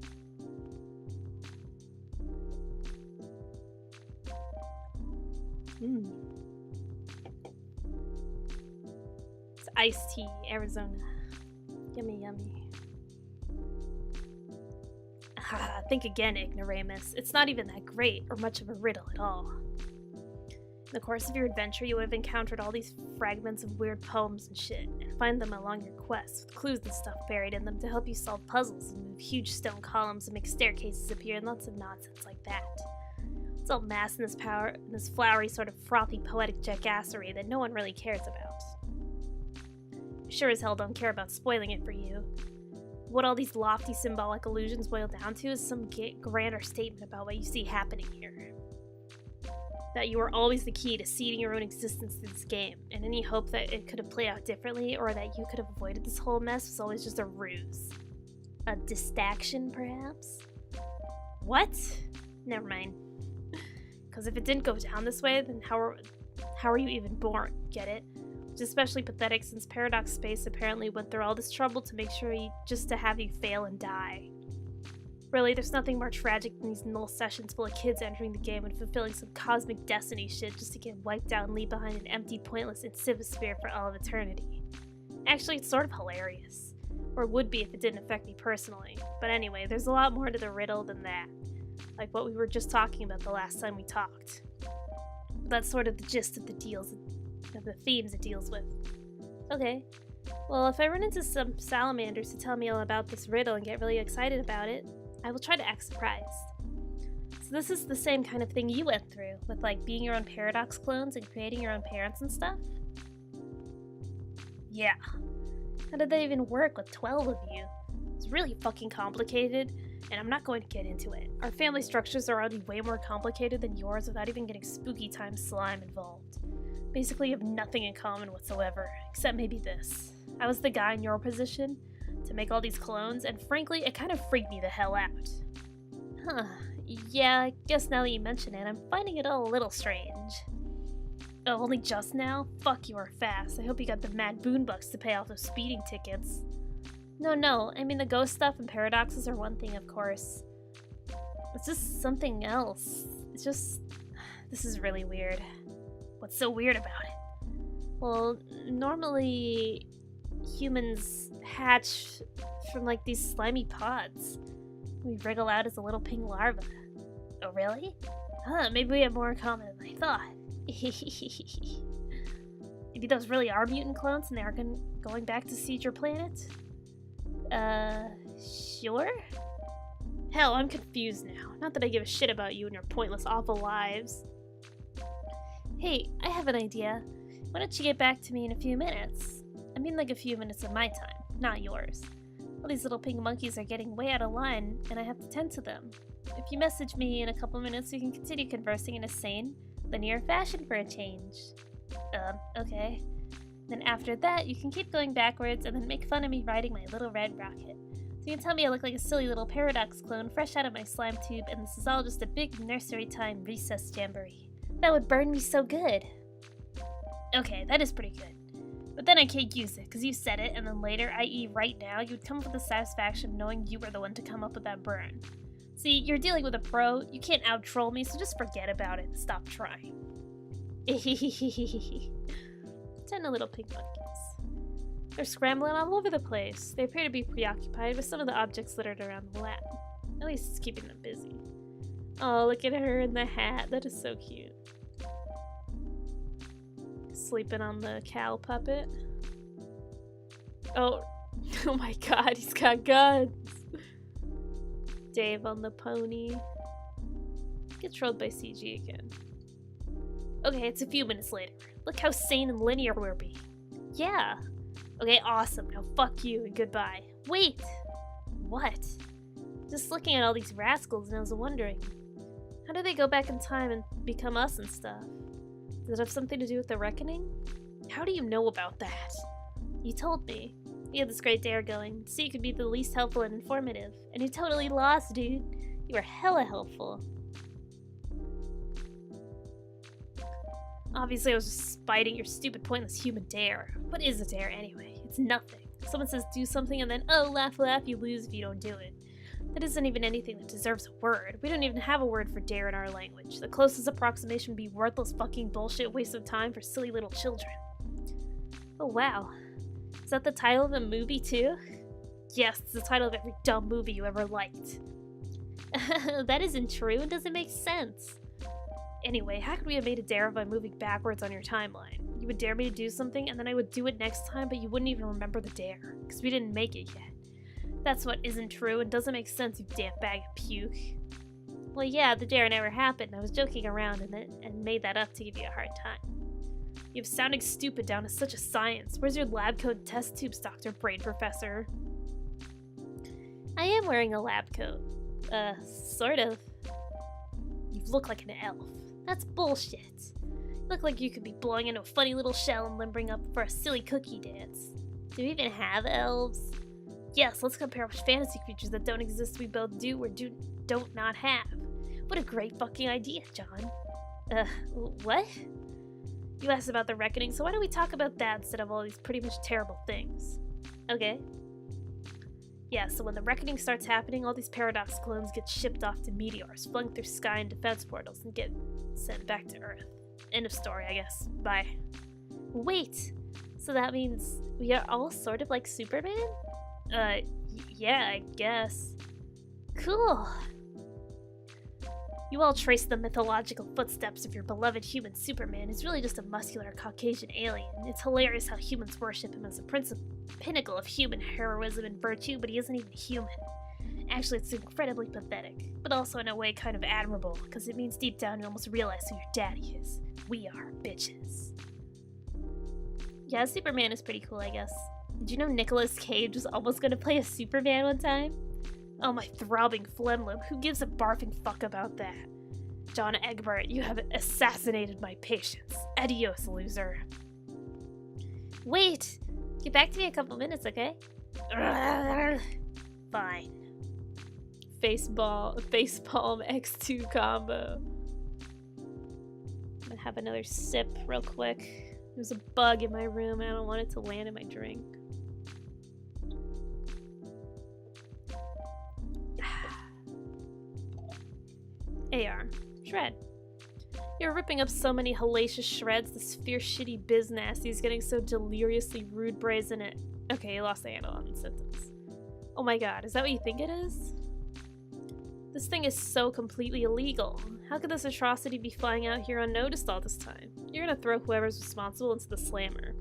Speaker 1: It's iced tea, Arizona. Yummy, yummy. Think again, ignoramus. It's not even that great or much of a riddle at all. In the course of your adventure, you have encountered all these fragments of weird poems and shit, and find them along your quests, with clues and stuff buried in them to help you solve puzzles and move huge stone columns and make staircases appear and lots of nonsense like that. It's all masked in this flowery sort of frothy poetic jackassery that no one really cares about. You sure as hell don't care about spoiling it for you. What all these lofty symbolic allusions boil down to is some grander statement about what you see happening here. That you are always the key to seeding your own existence through this game, and any hope that it could have played out differently or that you could have avoided this whole mess was always just a ruse. A distraction, perhaps? What? Never mind. Because if it didn't go down this way, then how are you even born? Get it? Which is especially pathetic since Paradox Space apparently went through all this trouble to make sure just to have you fail and die. Really, there's nothing more tragic than these null sessions full of kids entering the game and fulfilling some cosmic destiny shit just to get wiped out and leave behind an empty, pointless insivisphere for all of eternity. Actually, it's sort of hilarious. Or it would be if it didn't affect me personally. But anyway, there's a lot more to the riddle than that. Like what we were just talking about the last time we talked. But that's sort of the gist of the themes it deals with. Okay. Well, if I run into some salamanders to tell me all about this riddle and get really excited about it, I will try to act surprised. So this is the same kind of thing you went through, with like being your own Paradox clones and creating your own parents and stuff? Yeah. How did that even work with 12 of you? It's really fucking complicated, and I'm not going to get into it. Our family structures are already way more complicated than yours without even getting spooky time slime involved. Basically, you have nothing in common whatsoever, except maybe this. I was the guy in your position to make all these clones, and frankly, it kind of freaked me the hell out. Huh. Yeah, I guess now that you mention it, I'm finding it all a little strange. Oh, only just now? Fuck, you are fast. I hope you got the mad boonbucks to pay off those speeding tickets. No, I mean the ghost stuff and paradoxes are one thing, of course. It's just something else. It's just... This is really weird. What's so weird about it? Well, normally humans hatch from like these slimy pods. We wriggle out as a little pink larva. Oh, really? Huh, maybe we have more in common than I thought. Maybe those really are mutant clones and they are going back to siege your planet? Sure? Hell, I'm confused now. Not that I give a shit about you and your pointless, awful lives.
Speaker 3: Hey, I have an idea. Why don't you get back to me in a few minutes? I mean like a few minutes of my time, not yours. All these little pink monkeys are getting way out of line, and I have to tend to them. If you message me in a couple minutes, we can continue conversing in a sane, linear fashion for a change. Okay. Then after that, you can keep going backwards and then make fun of me riding my little red rocket. So you can tell me I look like a silly little paradox clone fresh out of my slime tube, and this is all just a big nursery time recess jamboree. That would burn me so good.
Speaker 1: Okay, that is pretty good. But then I can't use it, because you said it, and then later, i.e. right now, you would come up with the satisfaction of knowing you were the one to come up with that burn. See, you're dealing with a pro, you can't out-troll me, so just forget about it and stop trying.
Speaker 3: 10 little pink monkeys. They're scrambling all over the place. They appear to be preoccupied with some of the objects littered around the lab. At least it's keeping them busy. Oh, look at her in the hat. That is so cute. Sleeping on the cow puppet. Oh, oh my god, he's got guns. Dave on the pony. Get trolled by CG again.
Speaker 1: Okay, it's a few minutes later. Look how sane and linear we're being.
Speaker 3: Yeah.
Speaker 1: Okay, awesome. Now fuck you and goodbye.
Speaker 3: Wait.
Speaker 1: What?
Speaker 3: Just looking at all these rascals and I was wondering, how do they go back in time and become us and stuff? Does it have something to do with the reckoning?
Speaker 1: How do you know about that?
Speaker 3: You told me. You had this great dare going, so you could be the least helpful and informative. And you totally lost, dude. You were hella helpful.
Speaker 1: Obviously, I was just spiting your stupid, pointless human dare. What is a dare anyway? It's nothing. Someone says do something and then, oh, laugh, laugh, you lose if you don't do it. That isn't even anything that deserves a word. We don't even have a word for dare in our language. The closest approximation would be worthless fucking bullshit waste of time for silly little children.
Speaker 3: Oh, wow. Is that the title of a movie, too?
Speaker 1: Yes, it's the title of every dumb movie you ever liked.
Speaker 3: That isn't true. It doesn't make sense.
Speaker 1: Anyway, how could we have made a dare by moving backwards on your timeline? You would dare me to do something, and then I would do it next time, but you wouldn't even remember the dare, because we didn't make it yet. That's what isn't true and doesn't make sense, you damn bag of puke.
Speaker 3: Well, yeah, the dare never happened. I was joking around and made that up to give you a hard time.
Speaker 1: You have sounding stupid down to such a science. Where's your lab coat and test tubes, Dr. Brain Professor?
Speaker 3: I am wearing a lab coat. Sort of.
Speaker 1: You look like an elf.
Speaker 3: That's bullshit. You look like you could be blowing into a funny little shell and limbering up for a silly cookie dance. Do we even have elves?
Speaker 1: Yes, let's compare which fantasy creatures that don't exist we both do or don't not have. What a great fucking idea, John.
Speaker 3: What?
Speaker 1: You asked about the reckoning, so why don't we talk about that instead of all these pretty much terrible things?
Speaker 3: Okay.
Speaker 1: Yeah, so when the reckoning starts happening, all these paradox clones get shipped off to meteors, flung through sky and defense portals, and get sent back to Earth. End of story, I guess. Bye.
Speaker 3: Wait! So that means we are all sort of like Superman?
Speaker 1: Yeah, I guess.
Speaker 3: Cool.
Speaker 1: You all trace the mythological footsteps of your beloved human Superman, who's really just a muscular Caucasian alien. It's hilarious how humans worship him as a pinnacle of human heroism and virtue, but he isn't even human. Actually, it's incredibly pathetic, but also in a way kind of admirable, because it means deep down you almost realize who your daddy is. We are bitches.
Speaker 3: Yeah, Superman is pretty cool, I guess. Did you know Nicolas Cage was almost gonna play a Superman one time?
Speaker 1: Oh, my throbbing phlegm, who gives a barfing fuck about that? John Egbert, you have assassinated my patience. Adios, loser.
Speaker 3: Wait! Get back to me in a couple minutes, okay?
Speaker 1: Fine.
Speaker 3: Facepalm X2 combo. I'm gonna have another sip real quick. There's a bug in my room and I don't want it to land in my drink.
Speaker 1: AR. Shred. You're ripping up so many hellacious shreds, this fierce shitty biz nasty is getting so deliriously rude brazen it. Okay, you lost the handle on the sentence. Oh my god, is that what you think it is? This thing is so completely illegal. How could this atrocity be flying out here unnoticed all this time? You're gonna throw whoever's responsible into the slammer.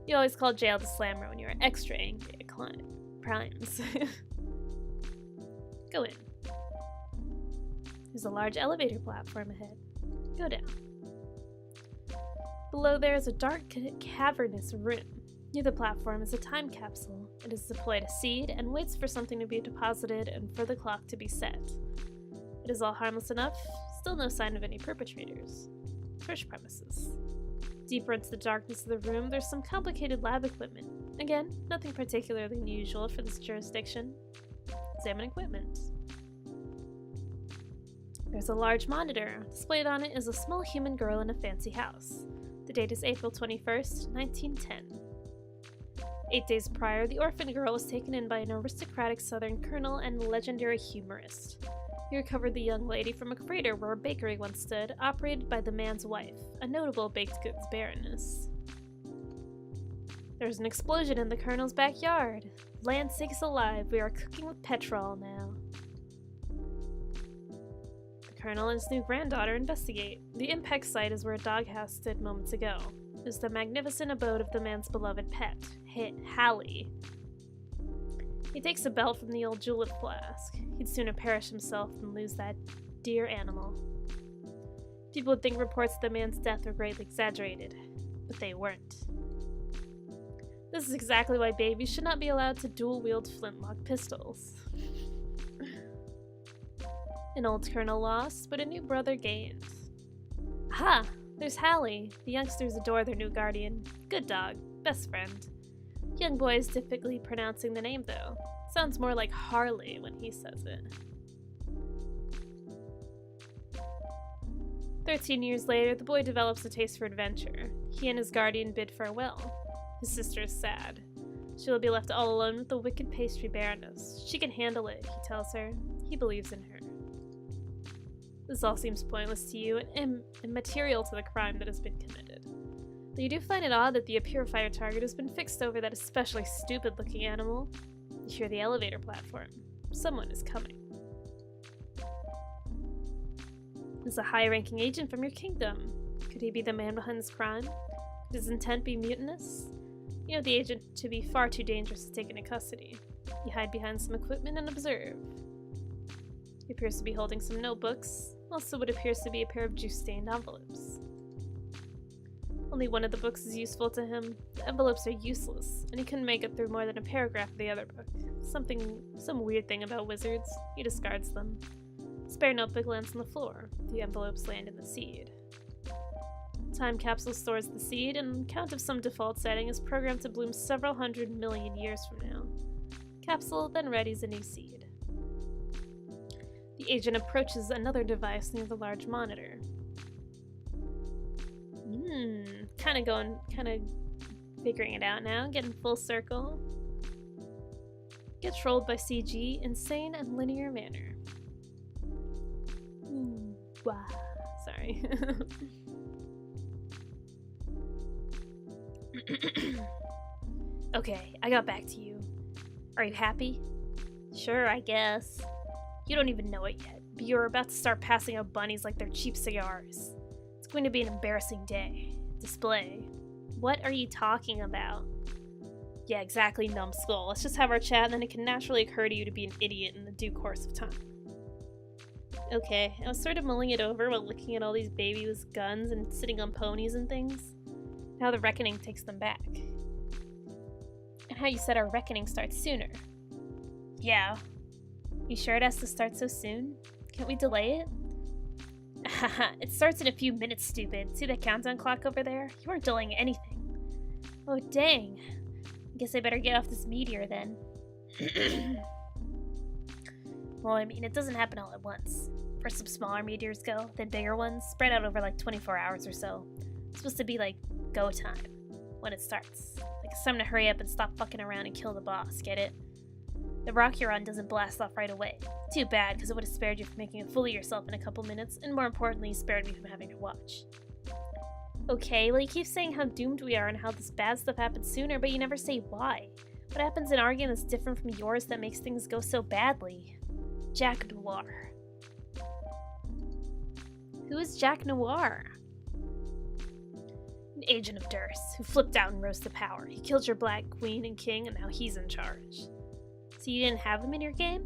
Speaker 1: You always call jail the slammer when you're extra angry at crimes. Go in. There's a large elevator platform ahead. Go down. Below there is a dark, cavernous room. Near the platform is a time capsule. It is deployed a seed and waits for something to be deposited and for the clock to be set. It is all harmless enough, still no sign of any perpetrators. Fresh premises. Deeper into the darkness of the room, there's some complicated lab equipment. Again, nothing particularly unusual for this jurisdiction. Examine equipment. There's a large monitor. Displayed on it is a small human girl in a fancy house. The date is April 21st, 1910. 8 days prior, the orphan girl was taken in by an aristocratic southern colonel and legendary humorist. He recovered the young lady from a freighter where a bakery once stood, operated by the man's wife, a notable baked goods baroness. There's an explosion in the colonel's backyard. Land sakes alive, we are cooking with petrol now. The colonel and his new granddaughter investigate. The impact site is where a doghouse stood moments ago. It is the magnificent abode of the man's beloved pet, Hallie. He takes a belt from the old julep flask. He'd sooner perish himself than lose that dear animal. People would think reports of the man's death were greatly exaggerated, but they weren't. This is exactly why babies should not be allowed to dual-wield flintlock pistols. An old colonel lost, but a new brother gained. Aha! There's Hallie. The youngsters adore their new guardian. Good dog. Best friend. Young boy is difficultly pronouncing the name, though. Sounds more like Harley when he says it. 13 years later, the boy develops a taste for adventure. He and his guardian bid farewell. His sister is sad. She will be left all alone with the wicked pastry baroness. She can handle it, he tells her. He believes in her. This all seems pointless to you and immaterial to the crime that has been committed. Though you do find it odd that the purifier target has been fixed over that especially stupid-looking animal. You hear the elevator platform. Someone is coming. It's a high-ranking agent from your kingdom. Could he be the man behind this crime? Could his intent be mutinous? You know the agent to be far too dangerous to take into custody. You hide behind some equipment and observe. He appears to be holding some notebooks, also what appears to be a pair of juice-stained envelopes. Only one of the books is useful to him. The envelopes are useless, and he couldn't make it through more than a paragraph of the other book. Some weird thing about wizards. He discards them. Spare notebook lands on the floor. The envelopes land in the seed. Time capsule stores the seed, and on account of some default setting is programmed to bloom several 100 million years from now. Capsule then readies a new seed. The agent approaches another device near the large monitor. Kind of figuring it out now, getting full circle. Gets rolled by CG, insane and linear manner. Wow. Sorry. Okay, I got back to you. Are you happy?
Speaker 3: Sure, I guess.
Speaker 1: You don't even know it yet, but you're about to start passing out bunnies like they're cheap cigars. It's going to be an embarrassing day. Display.
Speaker 3: What are you talking about?
Speaker 1: Yeah, exactly, numbskull. Let's just have our chat and then it can naturally occur to you to be an idiot in the due course of time. Okay, I was sort of mulling it over while looking at all these babies with guns and sitting on ponies and things. How the reckoning takes them back. And how you said our reckoning starts sooner. Yeah.
Speaker 3: You sure it has to start so soon? Can't we delay it?
Speaker 1: Haha, it starts in a few minutes, stupid. See the countdown clock over there? You aren't delaying anything.
Speaker 3: Oh, dang. Guess I better get off this meteor then.
Speaker 1: Well, I mean, it doesn't happen all at once. First some smaller meteors go, then bigger ones, spread out over like 24 hours or so. It's supposed to be like go time when it starts. Like it's time to hurry up and stop fucking around and kill the boss, get it? The rock you're on doesn't blast off right away. Too bad, because it would have spared you from making a fool of yourself in a couple minutes, and more importantly, spared me from having to watch.
Speaker 3: Okay, well you keep saying how doomed we are and how this bad stuff happens sooner, but you never say why. What happens in our game that's different from yours that makes things go so badly?
Speaker 1: Jack Noir.
Speaker 3: Who is Jack Noir?
Speaker 1: An agent of Durst, who flipped out and rose to power. He killed your Black Queen and King, and now he's in charge.
Speaker 3: So you didn't have him in your game?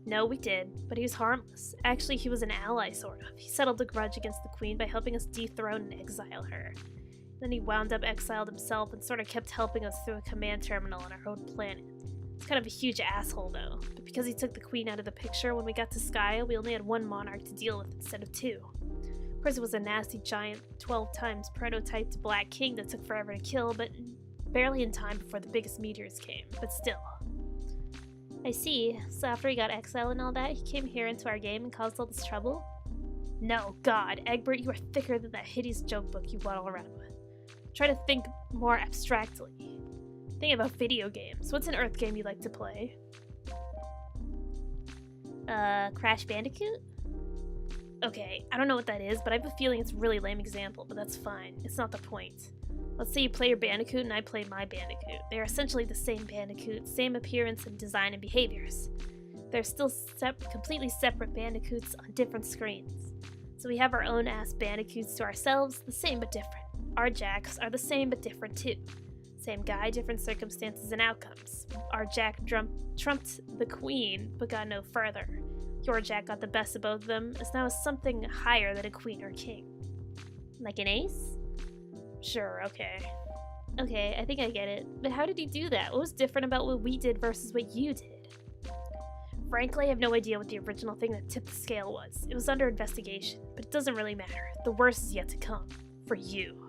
Speaker 1: No, we did, but he was harmless. Actually, he was an ally, sort of. He settled the grudge against the queen by helping us dethrone and exile her. Then he wound up exiled himself and sort of kept helping us through a command terminal on our own planet. He's kind of a huge asshole, though, but because he took the queen out of the picture, when we got to Skya, we only had one monarch to deal with instead of two. Of course, it was a nasty, giant, 12 times prototyped Black King that took forever to kill, but barely in time before the biggest meteors came, but still.
Speaker 3: I see. So after he got exiled and all that, he came here into our game and caused all this trouble?
Speaker 1: No, God, Egbert, you are thicker than that hideous joke book you waddle around with. Try to think more abstractly. Think about video games. What's an Earth game you like to play?
Speaker 3: Crash Bandicoot?
Speaker 1: Okay, I don't know what that is, but I have a feeling it's a really lame example, but that's fine. It's not the point. Let's say you play your Bandicoot and I play my Bandicoot. They are essentially the same Bandicoot, same appearance and design and behaviors. They're still completely separate Bandicoots on different screens. So we have our own ass Bandicoots to ourselves, the same but different. Our Jacks are the same but different too. Same guy, different circumstances and outcomes. Our Jack trumped the queen, but got no further. Your Jack got the best of both of them, is now something higher than a queen or king.
Speaker 3: Like an ace?
Speaker 1: Sure, okay.
Speaker 3: Okay, I think I get it. But how did he do that? What was different about what we did versus what you did?
Speaker 1: Frankly, I have no idea what the original thing that tipped the scale was. It was under investigation, but it doesn't really matter. The worst is yet to come. For you.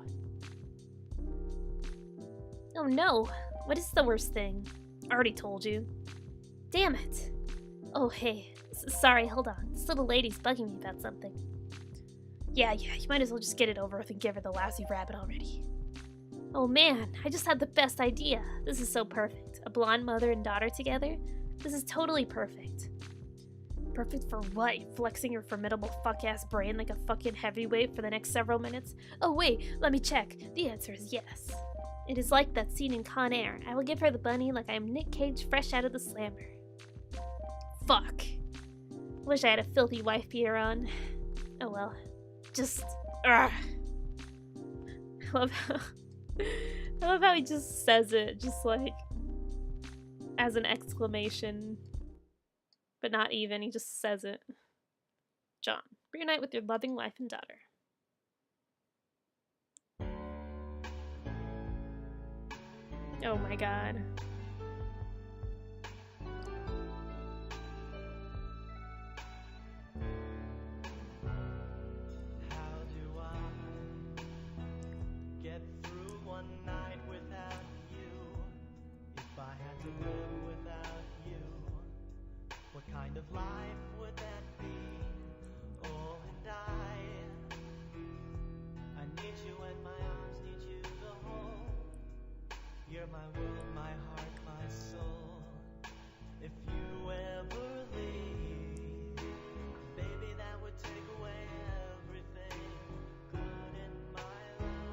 Speaker 3: Oh no! What is the worst thing?
Speaker 1: I already told you.
Speaker 3: Damn it! Oh hey, sorry, hold on. This little lady's bugging me about something.
Speaker 1: Yeah, you might as well just get it over with and give her the lousy rabbit already.
Speaker 3: Oh man, I just had the best idea. This is so perfect. A blonde mother and daughter together? This is totally perfect.
Speaker 1: Perfect for what? Flexing your formidable fuck-ass brain like a fucking heavyweight for the next several minutes? Oh wait, let me check. The answer is yes.
Speaker 3: It is like that scene in Con Air. I will give her the bunny like I am Nick Cage fresh out of the slammer.
Speaker 1: Fuck.
Speaker 3: Wish I had a filthy wife beater on. Oh well.
Speaker 1: Just,
Speaker 3: I love how he just says it, just like as an exclamation, but not even. He just says it.
Speaker 1: John, reunite with your loving wife and daughter.
Speaker 3: Oh my god.
Speaker 4: Kind of life would that be? Oh, and I need you and my arms need you to hold. You're my world, my heart, my soul. If you ever leave, baby, that would take away everything good in my life.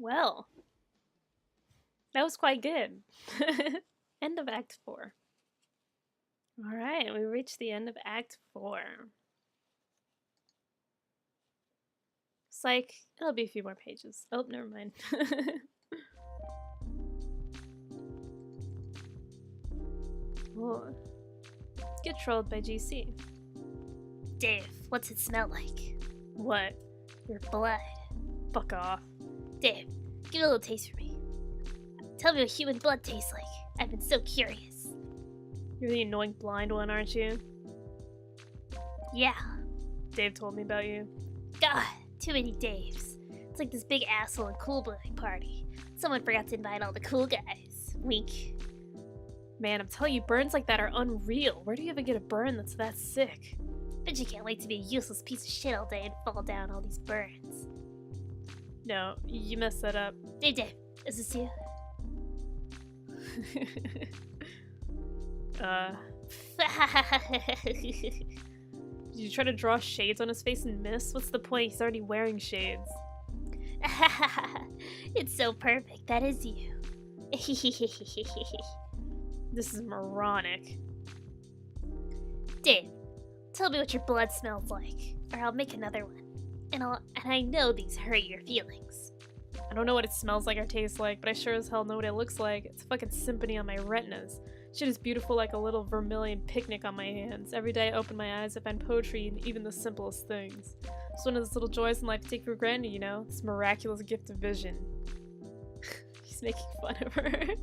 Speaker 1: Well, that was quite good. End of Act 4. Alright, we reached the end of Act 4. Psych, it'll be a few more pages. Oh, never mind. Whoa. Get trolled by GC.
Speaker 3: Dave, what's it smell like?
Speaker 1: What?
Speaker 3: Your blood.
Speaker 1: Fuck off.
Speaker 3: Dave, give it a little taste for me. Tell me what human blood tastes like. I've been so curious.
Speaker 1: You're the annoying blind one, aren't you?
Speaker 3: Yeah.
Speaker 1: Dave told me about you.
Speaker 3: God, too many Daves. It's like this big asshole and cool boy party. Someone forgot to invite all the cool guys. Wink.
Speaker 1: Man, I'm telling you, burns like that are unreal. Where do you even get a burn that's that sick?
Speaker 3: Bet you can't wait to be a useless piece of shit all day and fall down all these burns.
Speaker 1: No, you messed that up.
Speaker 3: Hey Dave, is this you?
Speaker 1: Did you try to draw shades on his face and miss? What's the point? He's already wearing shades.
Speaker 3: It's so perfect. That is you.
Speaker 1: This is moronic.
Speaker 3: Dave, tell me what your blood smells like, or I'll make another one. And I know these hurt your feelings.
Speaker 1: I don't know what it smells like or tastes like, but I sure as hell know what it looks like. It's a fucking symphony on my retinas. Shit is beautiful like a little vermilion picnic on my hands. Every day I open my eyes, I find poetry in even the simplest things. It's one of those little joys in life to take for granted, you know? This miraculous gift of vision. He's making fun of her.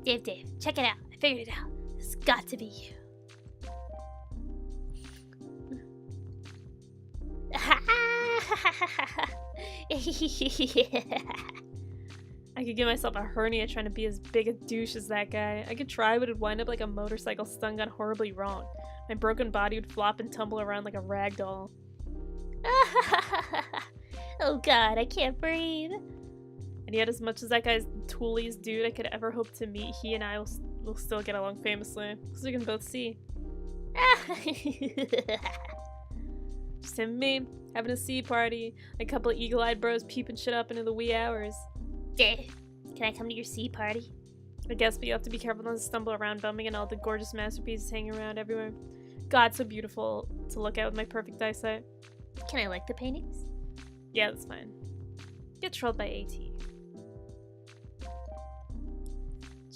Speaker 3: Dave, check it out. I figured it out. It's got to be you.
Speaker 1: I could give myself a hernia trying to be as big a douche as that guy. I could try, but it'd wind up like a motorcycle stun gone horribly wrong. My broken body would flop and tumble around like a rag doll.
Speaker 3: Oh god, I can't breathe.
Speaker 1: And yet, as much as that guy's the tooliest dude I could ever hope to meet, he and I will still get along famously, because we can both see. Just him and me, having a sea party, like a couple of eagle-eyed bros peeping shit up into the wee hours.
Speaker 3: Dave, can I come to your sea party?
Speaker 1: I guess, but you have to be careful not to stumble around bumping and all the gorgeous masterpieces hanging around everywhere. God, so beautiful to look at with my perfect eyesight.
Speaker 3: Can I like the paintings?
Speaker 1: Yeah, that's fine. Get trolled by AT.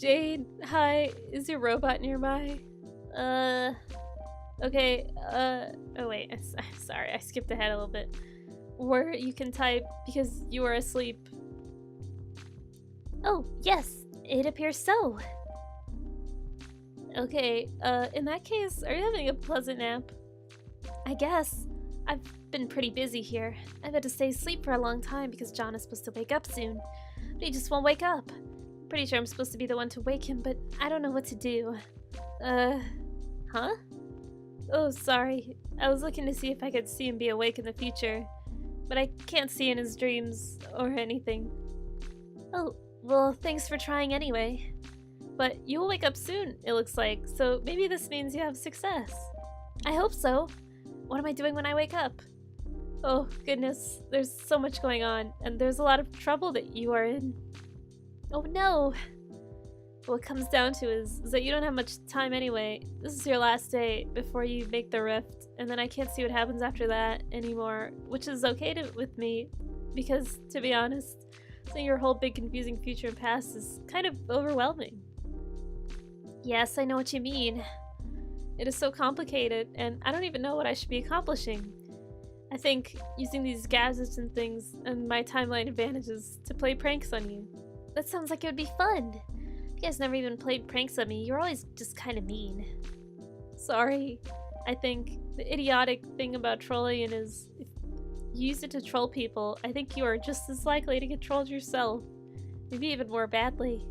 Speaker 1: Jade, hi, is your robot nearby? Okay, oh wait, sorry, I skipped ahead a little bit. Where you can type because you are asleep.
Speaker 3: Oh, yes, it appears so.
Speaker 1: Okay, in that case, are you having a pleasant nap? I guess. I've been pretty busy here. I've had to stay asleep for a long time because John is supposed to wake up soon. But he just won't wake up. Pretty sure I'm supposed to be the one to wake him, but I don't know what to do. Huh? Oh, sorry. I was looking to see if I could see him be awake in the future. But I can't see in his dreams or anything. Oh, well, thanks for trying anyway. But you will wake up soon, it looks like, so maybe this means you have success. I hope so. What am I doing when I wake up? Oh, goodness, there's so much going on, and there's a lot of trouble that you are in. Oh no! What it comes down to is that you don't have much time anyway. This is your last day before you make the rift, and then I can't see what happens after that anymore, which is okay with me, because, to be honest, seeing your whole big confusing future and past is kind of overwhelming. Yes, I know what you mean. It is so complicated, and I don't even know what I should be accomplishing. I think using these gadgets and things and my timeline advantages to play pranks on you. That sounds like it would be fun. You guys never even played pranks on me. You're always just kind of mean. Sorry. I think the idiotic thing about trolling is if you use it to troll people, I think you are just as likely to get trolled yourself. Maybe even more badly.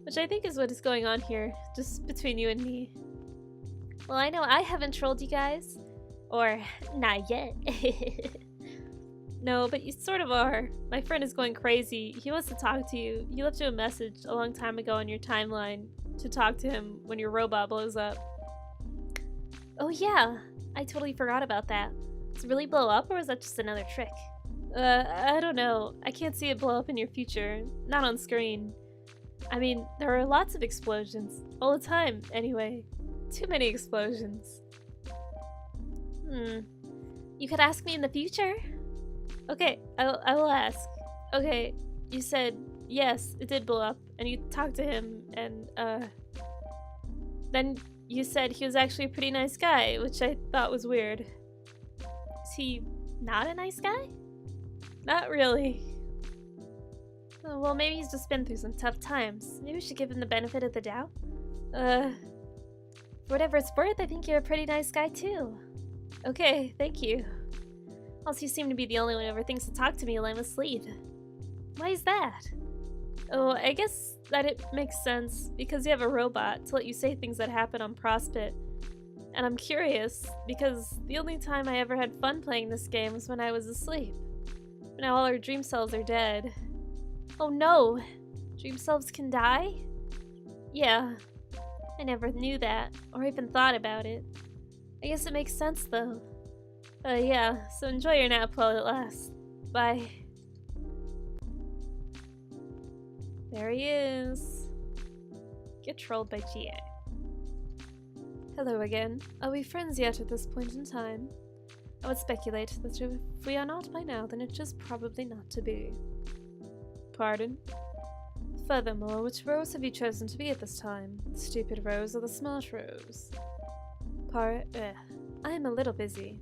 Speaker 1: Which I think is what is going on here, just between you and me. Well, I know I haven't trolled you guys. Or, not yet. No, but you sort of are. My friend is going crazy. He wants to talk to you. He left you a message a long time ago on your timeline to talk to him when your robot blows up. Oh yeah, I totally forgot about that. Does it really blow up or is that just another trick?
Speaker 3: I don't know. I can't see it blow up in your future. Not on screen. I mean, there are lots of explosions. All the time, anyway. Too many explosions. You could ask me in the future? Okay, I will ask. Okay, you said, yes, it did blow up, and you talked to him, and, then you said he was actually a pretty nice guy, which I thought was weird. Is he not a nice guy? Not really. Oh, well, maybe he's just been through some tough times. Maybe we should give him the benefit of the doubt. For whatever it's worth, I think you're a pretty nice guy too. Okay, thank you. Also, you seem to be the only one who ever thinks to talk to me while I'm asleep. Why is that? Oh, I guess that it makes sense, because you have a robot to let you say things that happen on Prospit. And I'm curious, because the only time I ever had fun playing this game was when I was asleep. Now all our dream cells are dead. Oh no! Dream cells can die? Yeah. I never knew that, or even thought about it. I guess it makes sense though. Yeah, so enjoy your nap while it lasts. Bye. There he is. Get trolled by GA. Hello again. Are we friends yet at this point in time? I would speculate that if we are not by now, then it is probably not to be. Pardon? Furthermore, which rose have you chosen to be at this time? The stupid rose or the smart rose? I am a little busy.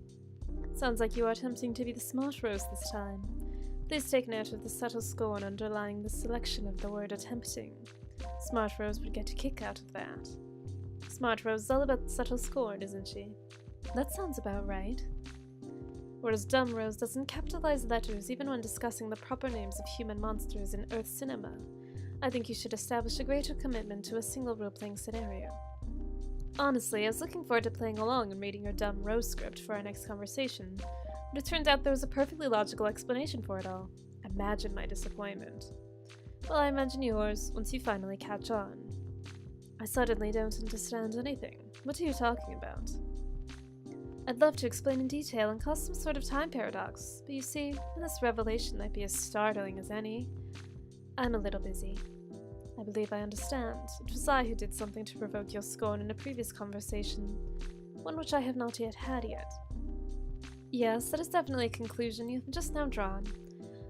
Speaker 3: Sounds like you are attempting to be the smart rose this time. Please take note of the subtle scorn underlying the selection of the word attempting. Smart rose would get a kick out of that. Smart rose is all about subtle scorn, isn't she? That sounds about right. Whereas dumb rose doesn't capitalize letters even when discussing the proper names of human monsters in Earth cinema. I think you should establish a greater commitment to a single role-playing scenario. Honestly, I was looking forward to playing along and reading your dumb rose script for our next conversation, but it turned out there was a perfectly logical explanation for it all. Imagine my disappointment. Well, I imagine yours, once you finally catch on. I suddenly don't understand anything. What are you talking about? I'd love to explain in detail and cause some sort of time paradox, but you see, this revelation might be as startling as any. I'm a little busy. I believe I understand. It was I who did something to provoke your scorn in a previous conversation, one which I have not yet had yet. Yes, that is definitely a conclusion you have just now drawn.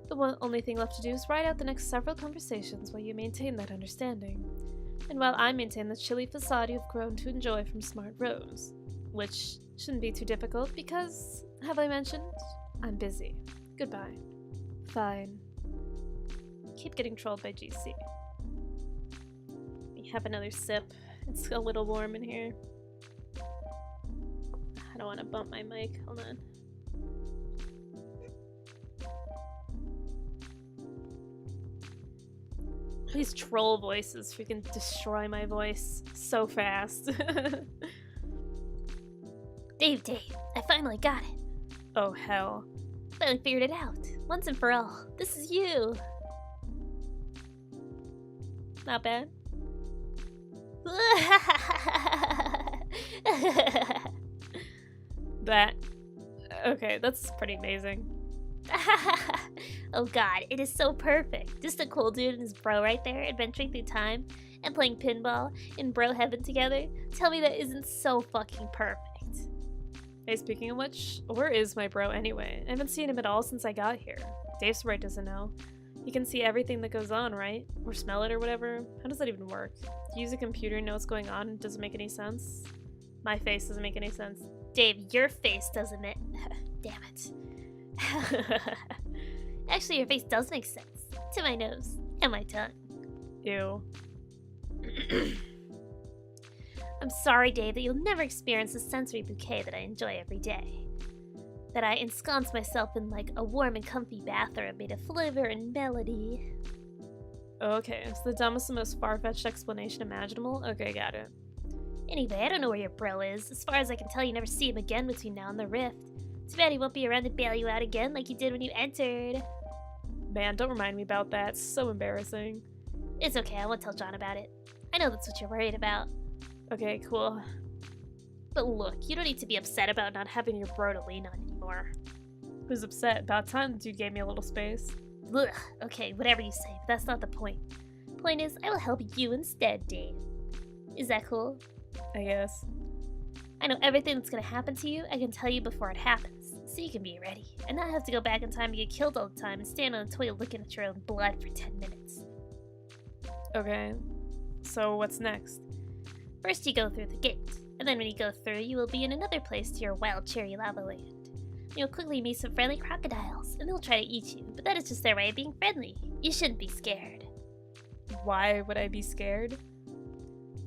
Speaker 3: The only thing left to do is write out the next several conversations while you maintain that understanding, and while I maintain the chilly facade you have grown to enjoy from Smart Rose, which shouldn't be too difficult because, have I mentioned, I'm busy. Goodbye. Fine. Keep getting trolled by GC. We have another sip. It's a little warm in here. I don't want to bump my mic. Hold on. These troll voices freaking destroy my voice so fast. Dave, I finally got it.
Speaker 1: Oh hell.
Speaker 3: Finally figured it out. Once and for all. This is you. Not bad.
Speaker 1: Okay, that's pretty amazing.
Speaker 3: Oh god, it is so perfect. Just a cool dude and his bro right there, adventuring through time and playing pinball in bro heaven together. Tell me that isn't so fucking perfect.
Speaker 1: Hey, speaking of which, where is my bro anyway? I haven't seen him at all since I got here. Dave Sprite doesn't know. You can see everything that goes on, right? Or smell it or whatever. How does that even work? Do you use a computer and know what's going on? Does it make any sense? My face doesn't make any sense.
Speaker 3: Dave, your face doesn't make... Damn it. Actually, your face does make sense. To my nose. And my tongue.
Speaker 1: Ew.
Speaker 3: I'm sorry, Dave, that you'll never experience the sensory bouquet that I enjoy every day. That I ensconce myself in like a warm and comfy bathroom made of flavor and melody.
Speaker 1: Okay, it's the dumbest and most far-fetched explanation imaginable. Okay, got it.
Speaker 3: Anyway, I don't know where your bro is. As far as I can tell, you never see him again between now and the rift. Too bad he won't be around to bail you out again like you did when you entered.
Speaker 1: Man, don't remind me about that. It's so embarrassing.
Speaker 3: It's okay, I won't tell John about it. I know that's what you're worried about.
Speaker 1: Okay, cool.
Speaker 3: But look, you don't need to be upset about not having your bro to lean on anymore.
Speaker 1: Who's upset? About time the dude gave me a little space.
Speaker 3: Ugh, okay, whatever you say, but that's not the point. Point is, I will help you instead, Dave. Is that cool?
Speaker 1: I guess.
Speaker 3: I know everything that's gonna happen to you, I can tell you before it happens, so you can be ready, and not have to go back in time to get killed all the time and stand on a toilet looking at your own blood for 10 minutes.
Speaker 1: Okay. So what's next?
Speaker 3: First you go through the gate, and then when you go through, you will be in another place to your wild cherry lava land. You'll quickly meet some friendly crocodiles, and they'll try to eat you, but that is just their way of being friendly. You shouldn't be scared.
Speaker 1: Why would I be scared?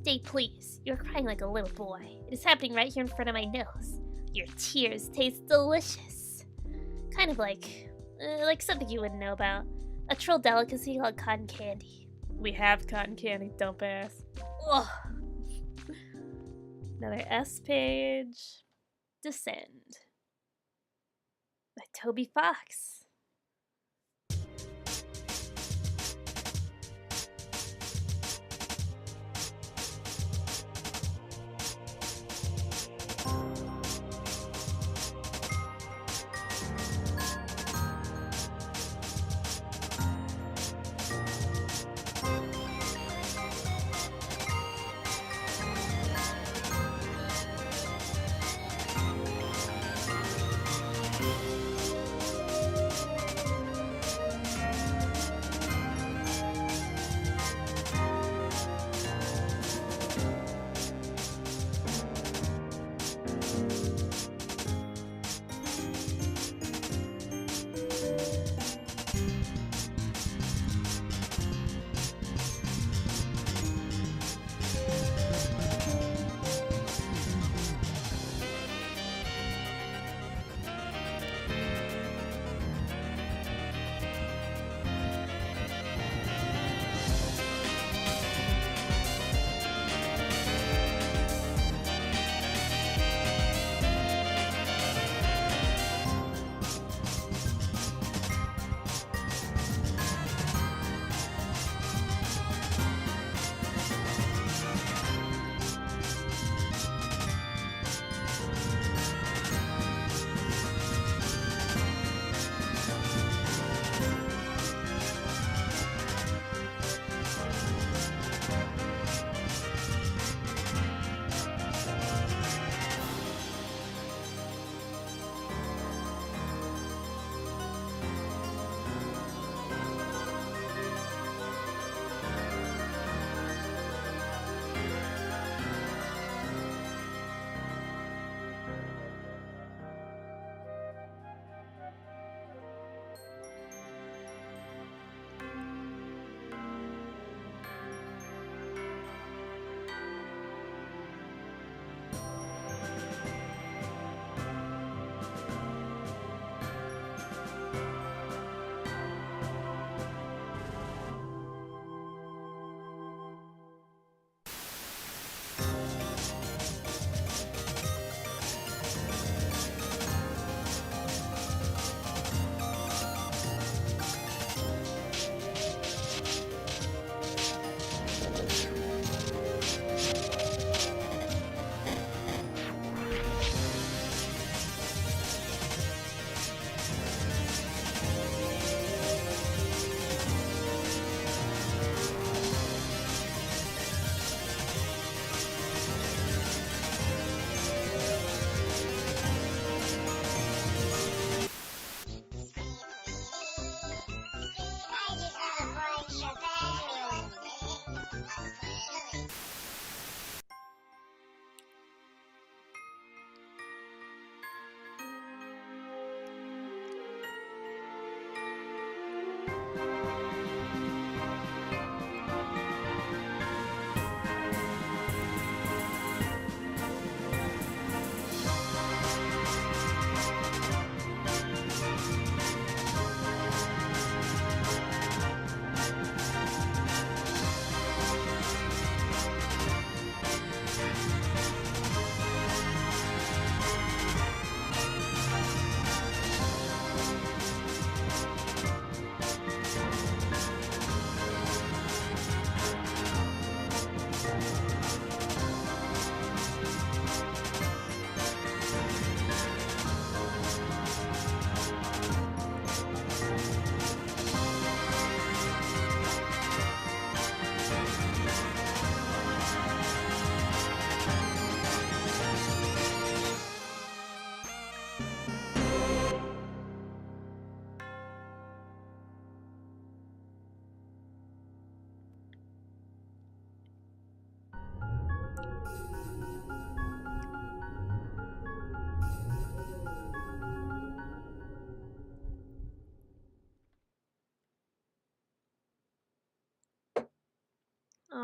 Speaker 3: Dave, please. You're crying like a little boy. It is happening right here in front of my nose. Your tears taste delicious. Kind of like something you wouldn't know about. A troll delicacy called cotton candy.
Speaker 1: We have cotton candy, dump ass.
Speaker 3: Ugh.
Speaker 1: Another S page.
Speaker 3: Descend. By Toby Fox.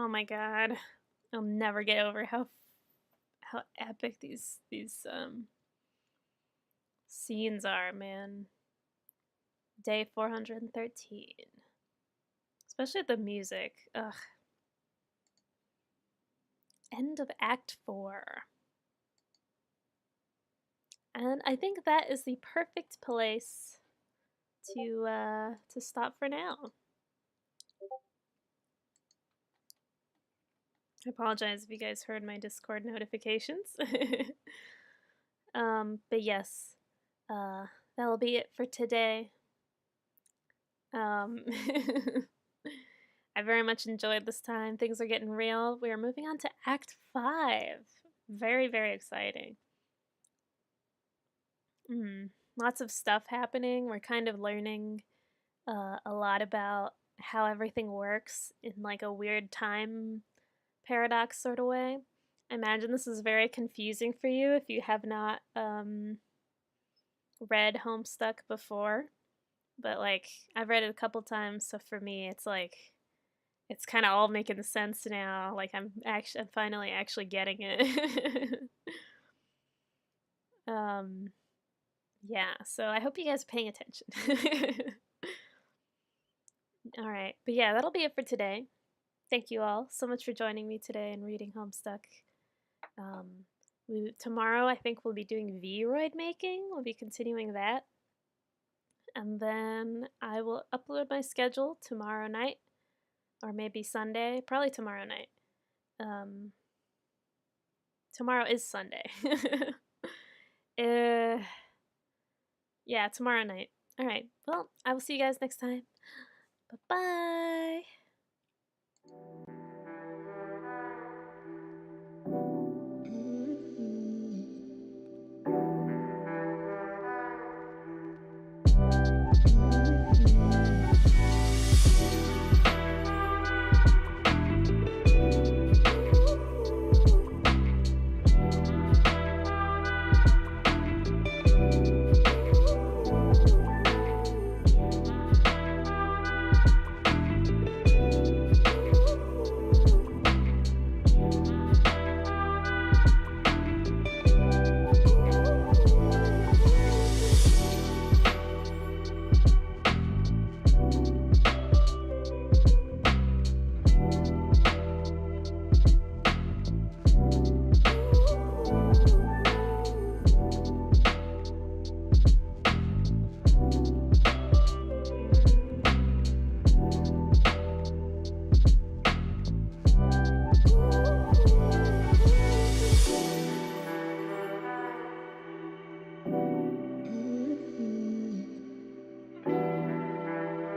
Speaker 1: Oh my god. I'll never get over how epic these scenes are, man. Day 413. Especially the music. Ugh. End of Act 4. And I think that is the perfect place to stop for now. I apologize if you guys heard my Discord notifications. But yes, that'll be it for today. I very much enjoyed this time. Things are getting real. We are moving on to Act 5. Very, very exciting. Lots of stuff happening. We're kind of learning a lot about how everything works in like a weird time paradox sort of way. I imagine this is very confusing for you if you have not read Homestuck before. But like I've read it a couple times, so for me it's like it's kind of all making sense now. Like I'm finally actually getting it. Yeah, so I hope you guys are paying attention. All right, but yeah, that'll be it for today. Thank you all so much for joining me today and reading Homestuck. Tomorrow I think we'll be doing Vroid making. We'll be continuing that. And then I will upload my schedule tomorrow night. Or maybe Sunday. Probably tomorrow night. Tomorrow is Sunday. Yeah, tomorrow night. Alright, well, I will see you guys next time. Bye-bye!